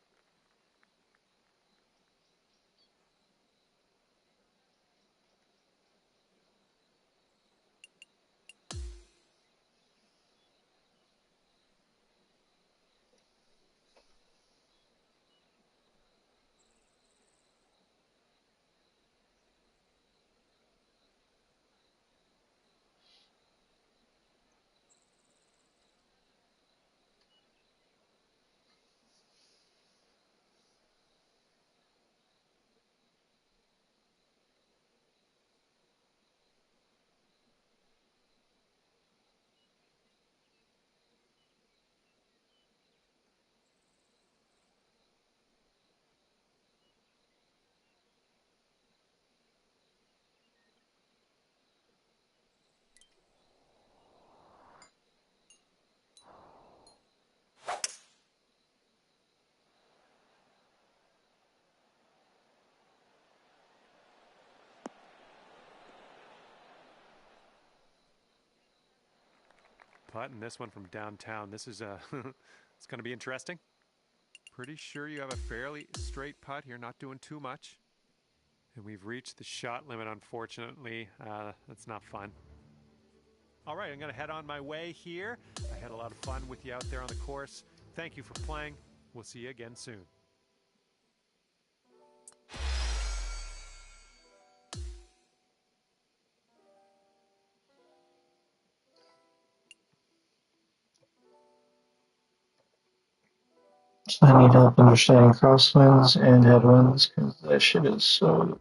Putting this one from downtown. This is it's going to be interesting. Pretty sure you have a fairly straight putt here, not doing too much. And we've reached the shot limit, unfortunately. That's not fun. All right, I'm going to head on my way here. I had a lot of fun with you out there on the course. Thank you for playing. We'll see you again soon. So I need help understanding crosswinds and headwinds because that shit is so.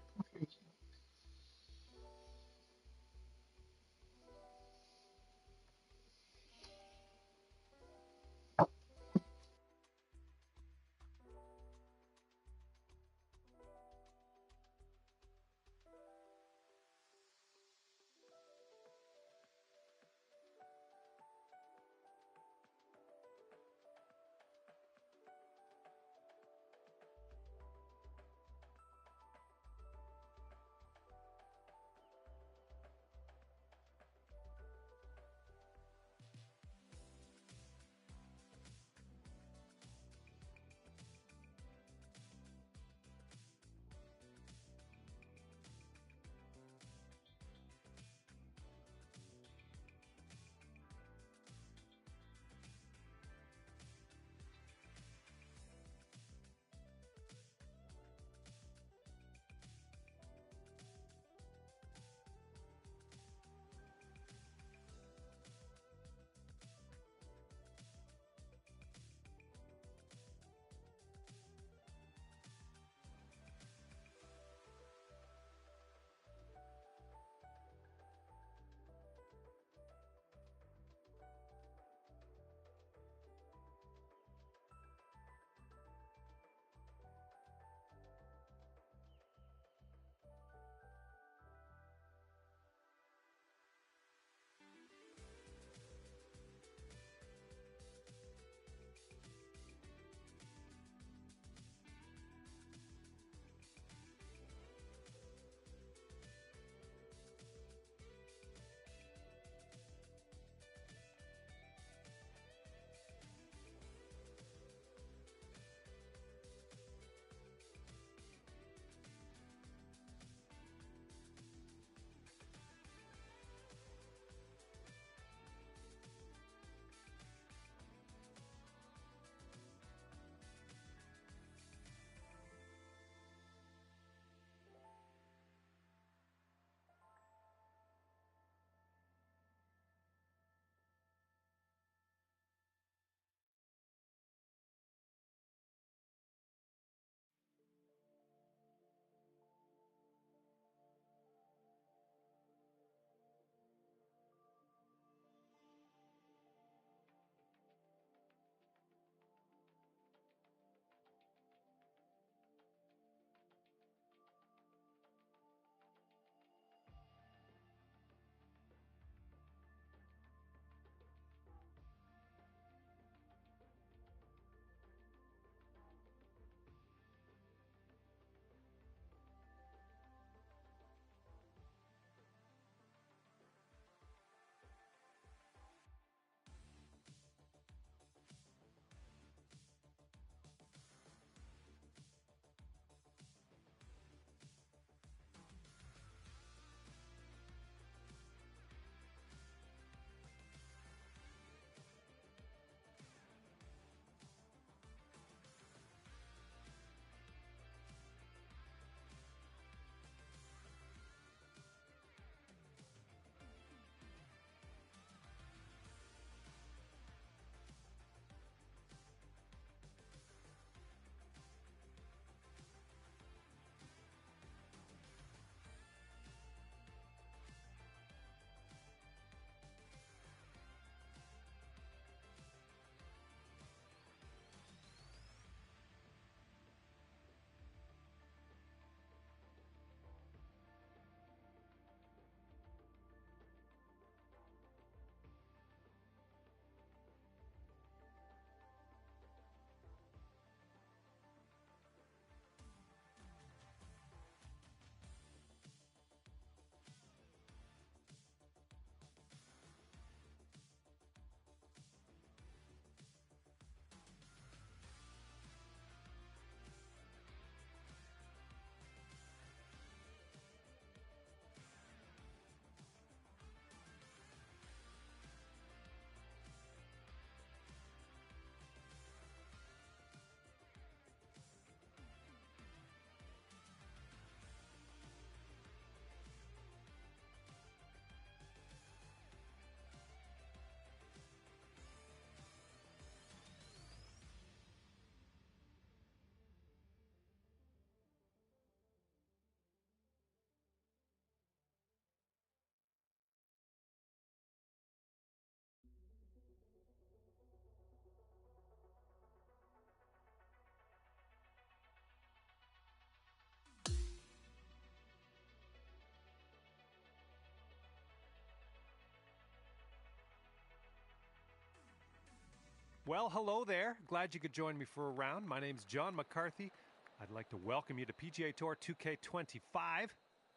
Well, hello there. Glad you could join me for a round. My name's John McCarthy. I'd like to welcome you to PGA Tour 2K25.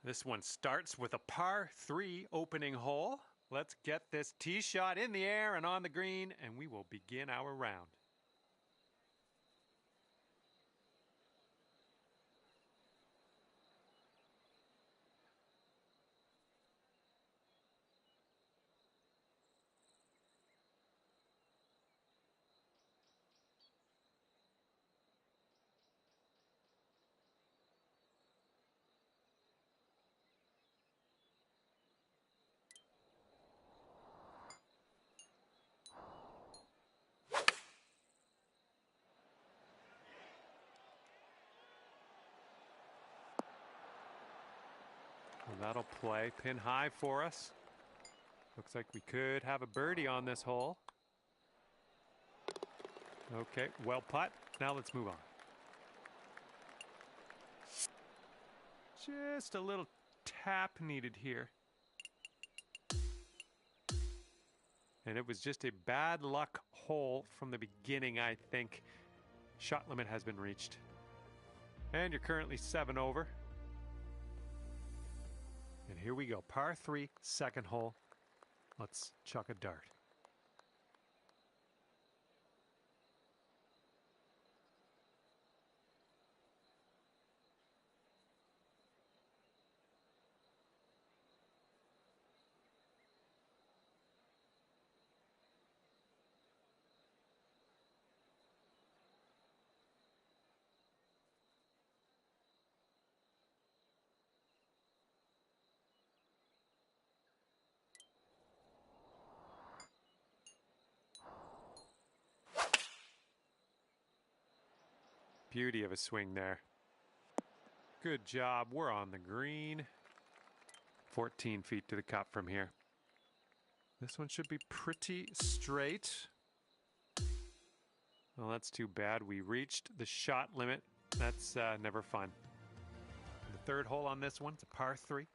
This one starts with a par 3 opening hole. Let's get this tee shot in the air and on the green, and we will begin our round. Well, that'll play pin high for us. Looks like we could have a birdie on this hole. Okay, well putt. Now let's move on. Just a little tap needed here. And it was just a bad luck hole from the beginning, I think. Shot limit has been reached. And you're currently 7 over. And here we go, par 3, second hole. Let's chuck a dart. Beauty of a swing there. Good job. We're on the green. 14 feet to the cup from here. This one should be pretty straight. Well, that's too bad. We reached the shot limit. That's never fun. The third hole on this one, it's a par 3.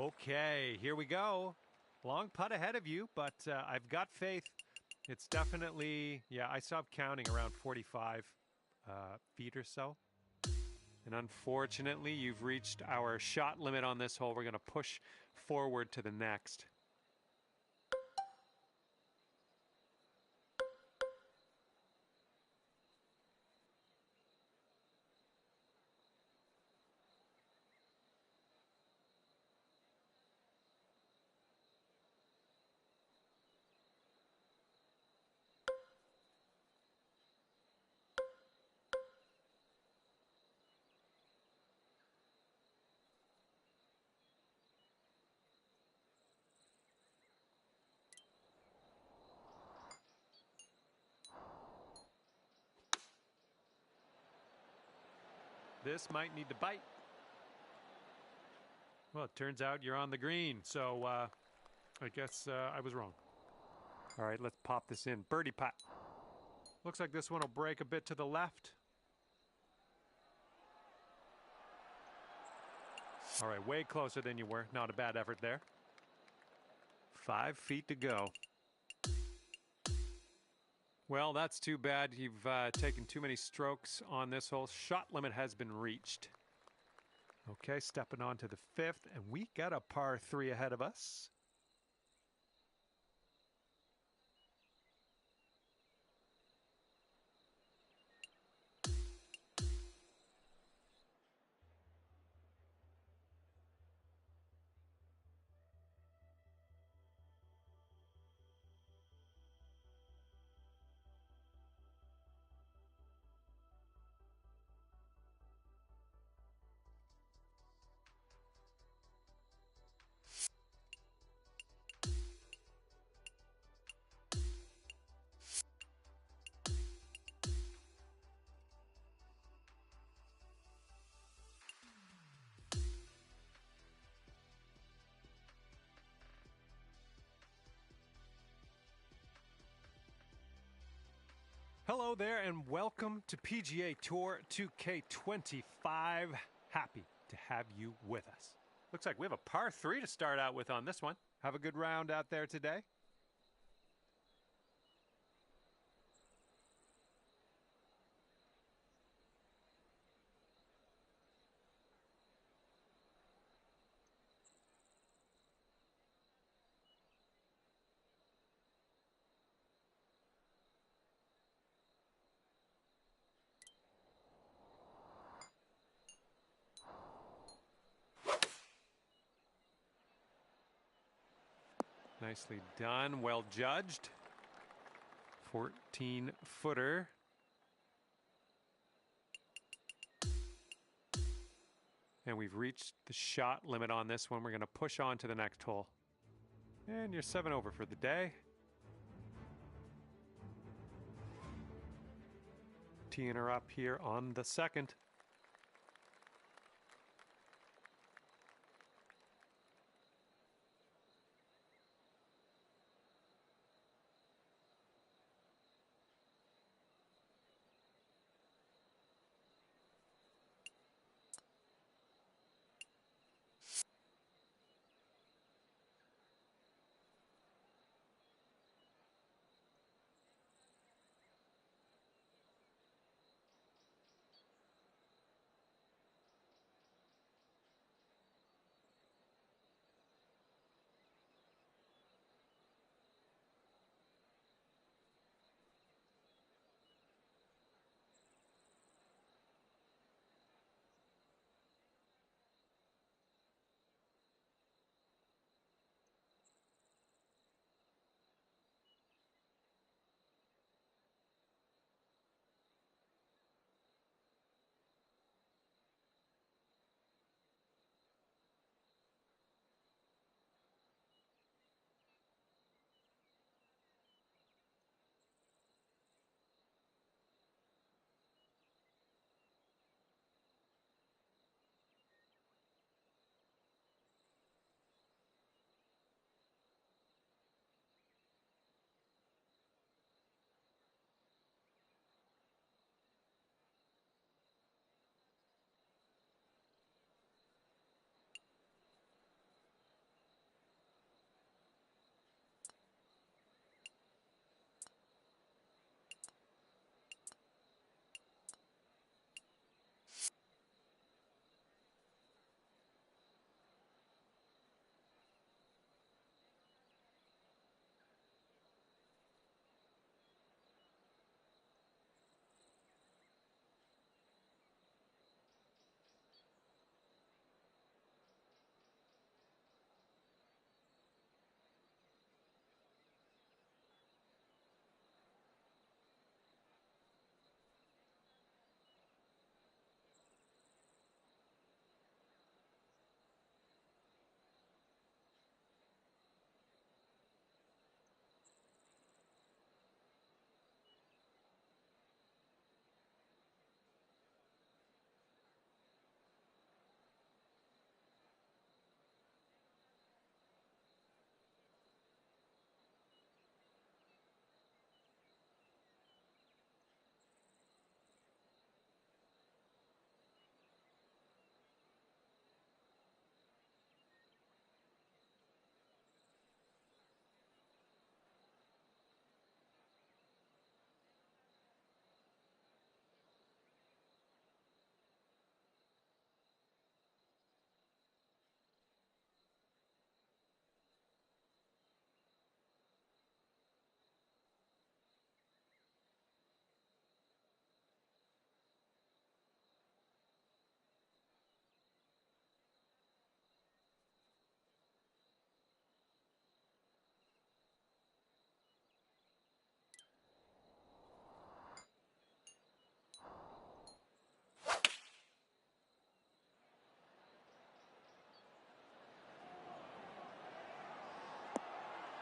Okay, here we go. Long putt ahead of you, but I've got faith. It's definitely, yeah, I stopped counting around 45 feet or so. And unfortunately, you've reached our shot limit on this hole. We're going to push forward to the next. This might need to bite. Well, it turns out you're on the green, so I guess I was wrong. All right, let's pop this in. Birdie putt. Looks like this one will break a bit to the left. All right, way closer than you were. Not a bad effort there. 5 feet to go. Well, that's too bad. You've taken too many strokes on this hole. Shot limit has been reached. Okay, stepping on to the 5th, and we got a par 3 ahead of us. Hello there and welcome to PGA Tour 2K25. Happy to have you with us. Looks like we have a par 3 to start out with on this one. Have a good round out there today. Nicely done, well judged. 14-footer. And we've reached the shot limit on this one. We're going to push on to the next hole. And you're 7 over for the day. Teeing her up here on the second.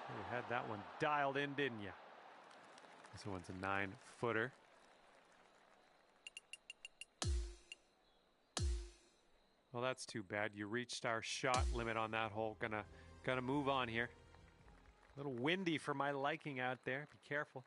You had that one dialed in, didn't you? This one's a 9-footer. Well, that's too bad. You reached our shot limit on that hole. Gonna move on here. A little windy for my liking out there. Be careful.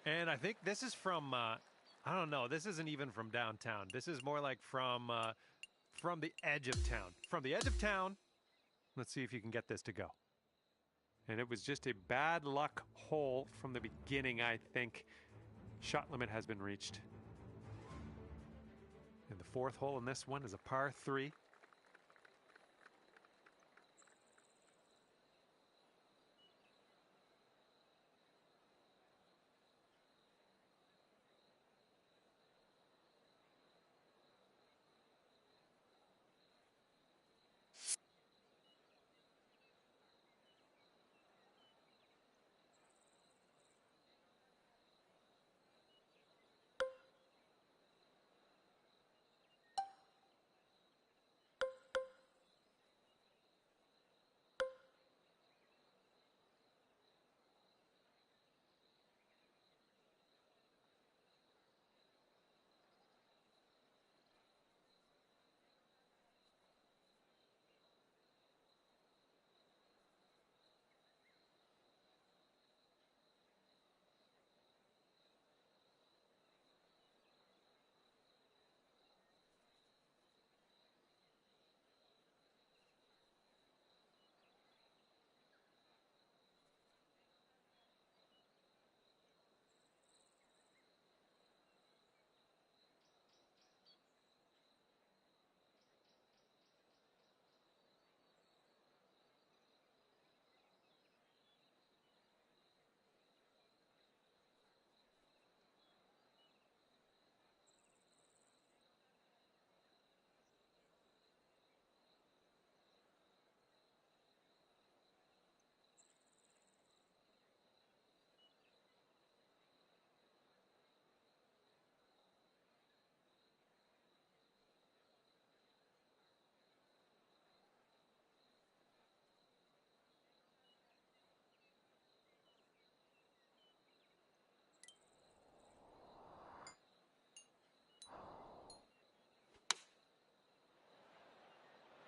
And I think this is from, I don't know, this isn't even from downtown. This is more like from the edge of town. From the edge of town, let's see if you can get this to go. And it was just a bad luck hole from the beginning, I think. Shot limit has been reached. And the fourth hole in this one is a par 3.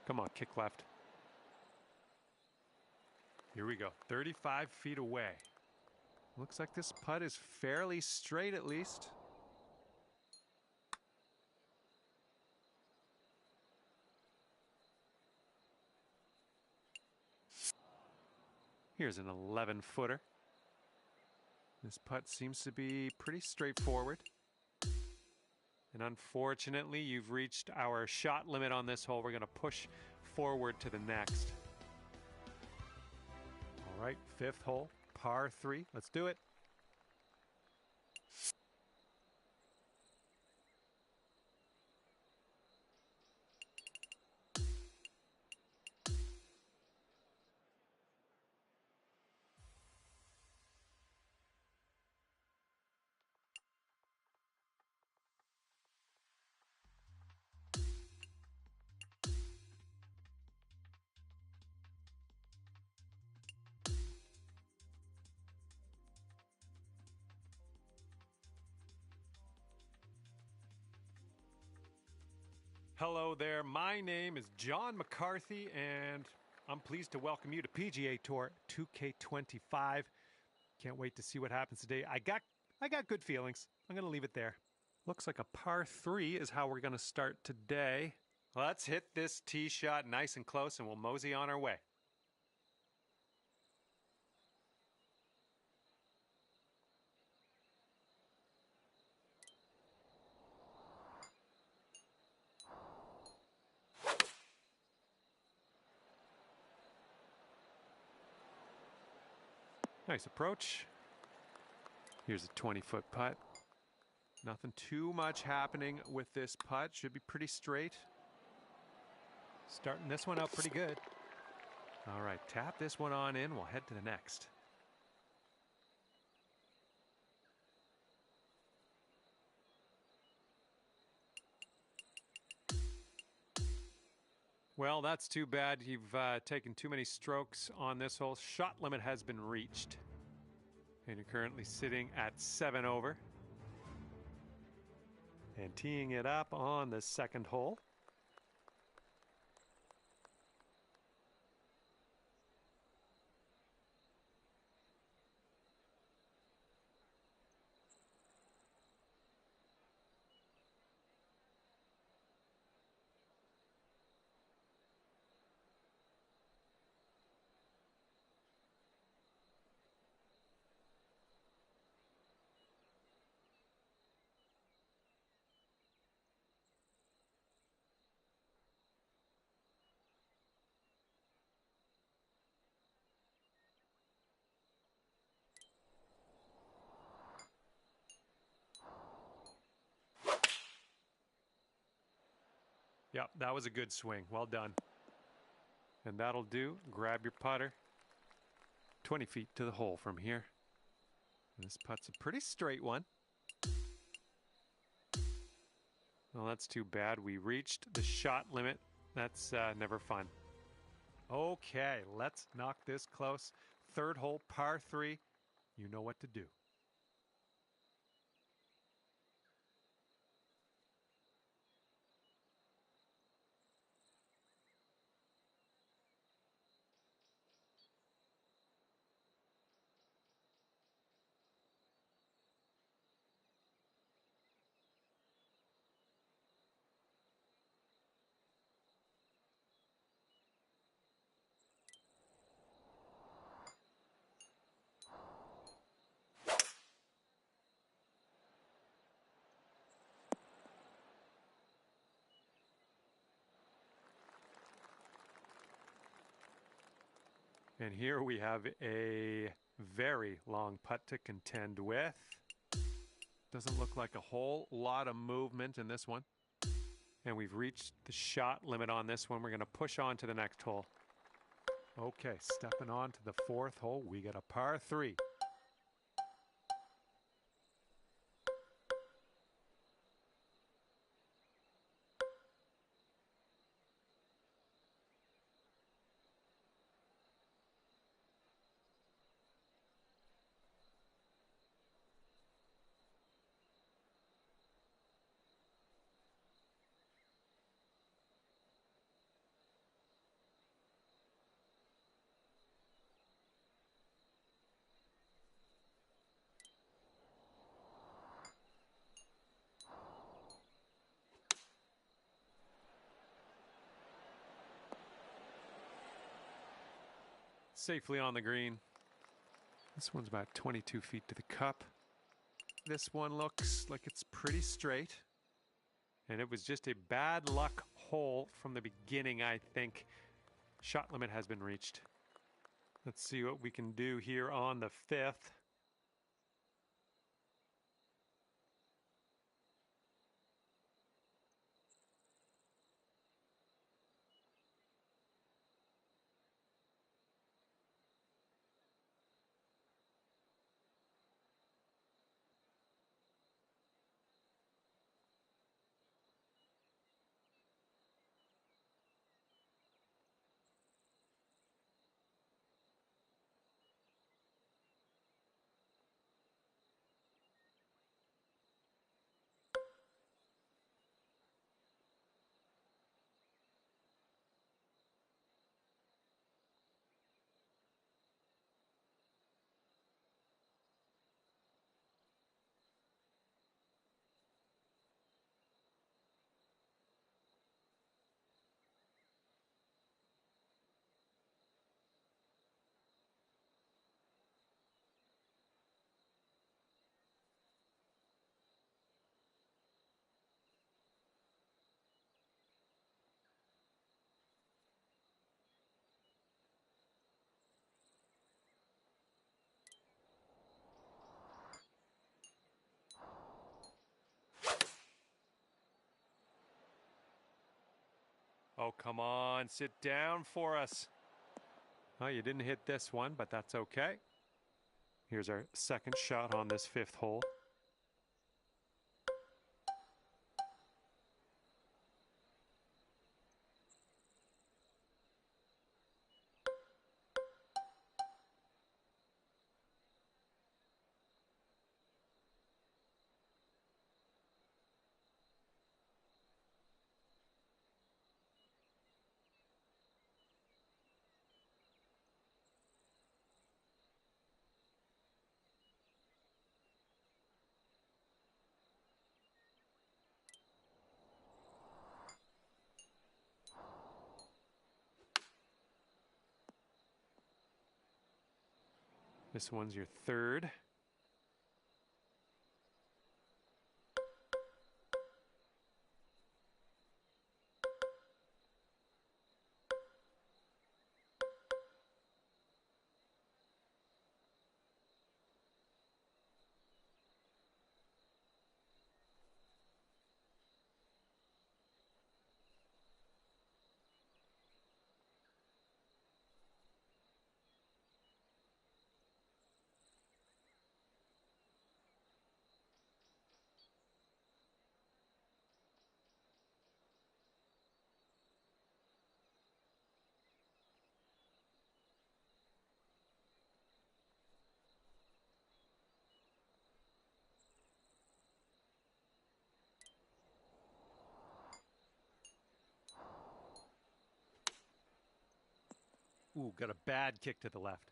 Come on, kick left. Here we go, 35 feet away. Looks like this putt is fairly straight at least. Here's an 11-footer. This putt seems to be pretty straightforward. And unfortunately, you've reached our shot limit on this hole. We're going to push forward to the next. All right, 5th hole, par 3. Let's do it. Hello there, my name is John McCarthy, and I'm pleased to welcome you to PGA Tour 2K25. Can't wait to see what happens today. I got good feelings. I'm going to leave it there. Looks like a par 3 is how we're going to start today. Let's hit this tee shot nice and close, and we'll mosey on our way. Nice approach. Here's a 20-foot putt. Nothing too much happening with this putt. Should be pretty straight. Starting this one out pretty good. All right, tap this one on in. We'll head to the next. Well, that's too bad. You've taken too many strokes on this hole. Shot limit has been reached. And you're currently sitting at 7 over. And teeing it up on the 2nd hole. Yep, that was a good swing. Well done. And that'll do. Grab your putter. 20 feet to the hole from here. And this putt's a pretty straight one. Well, that's too bad. We reached the shot limit. That's never fun. Okay, let's knock this close. Third hole, par 3. You know what to do. And here we have a very long putt to contend with. Doesn't look like a whole lot of movement in this one. And we've reached the shot limit on this one. We're going to push on to the next hole. Okay, stepping on to the 4th hole. We got a par 3. Safely on the green. This one's about 22 feet to the cup. This one looks like it's pretty straight. And it was just a bad luck hole from the beginning, I think. Shot limit has been reached. Let's see what we can do here on the 5th. Oh, come on, sit down for us. Oh, you didn't hit this one, but that's okay. Here's our second shot on this 5th hole. This one's your 3rd. Ooh, got a bad kick to the left.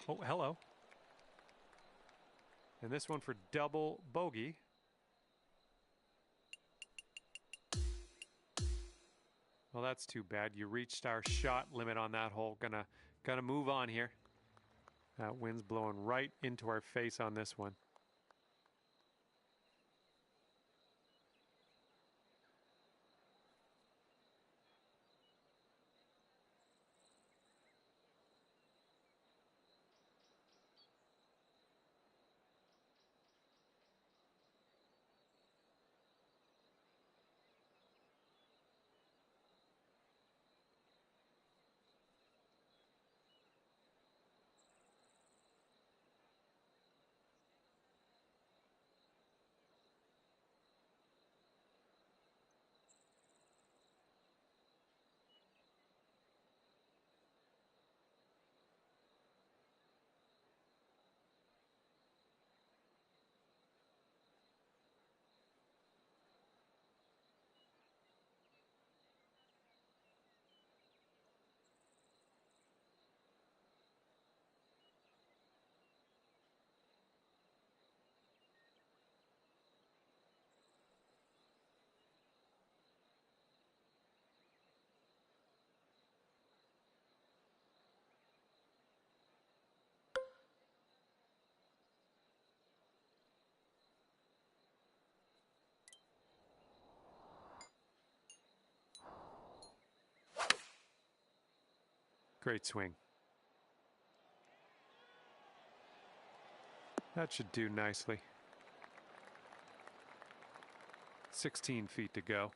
Oh, hello. And this one for double bogey. Well, that's too bad. You reached our shot limit on that hole. Gonna move on here. That wind's blowing right into our face on this one. Great swing. That should do nicely. 16 feet to go.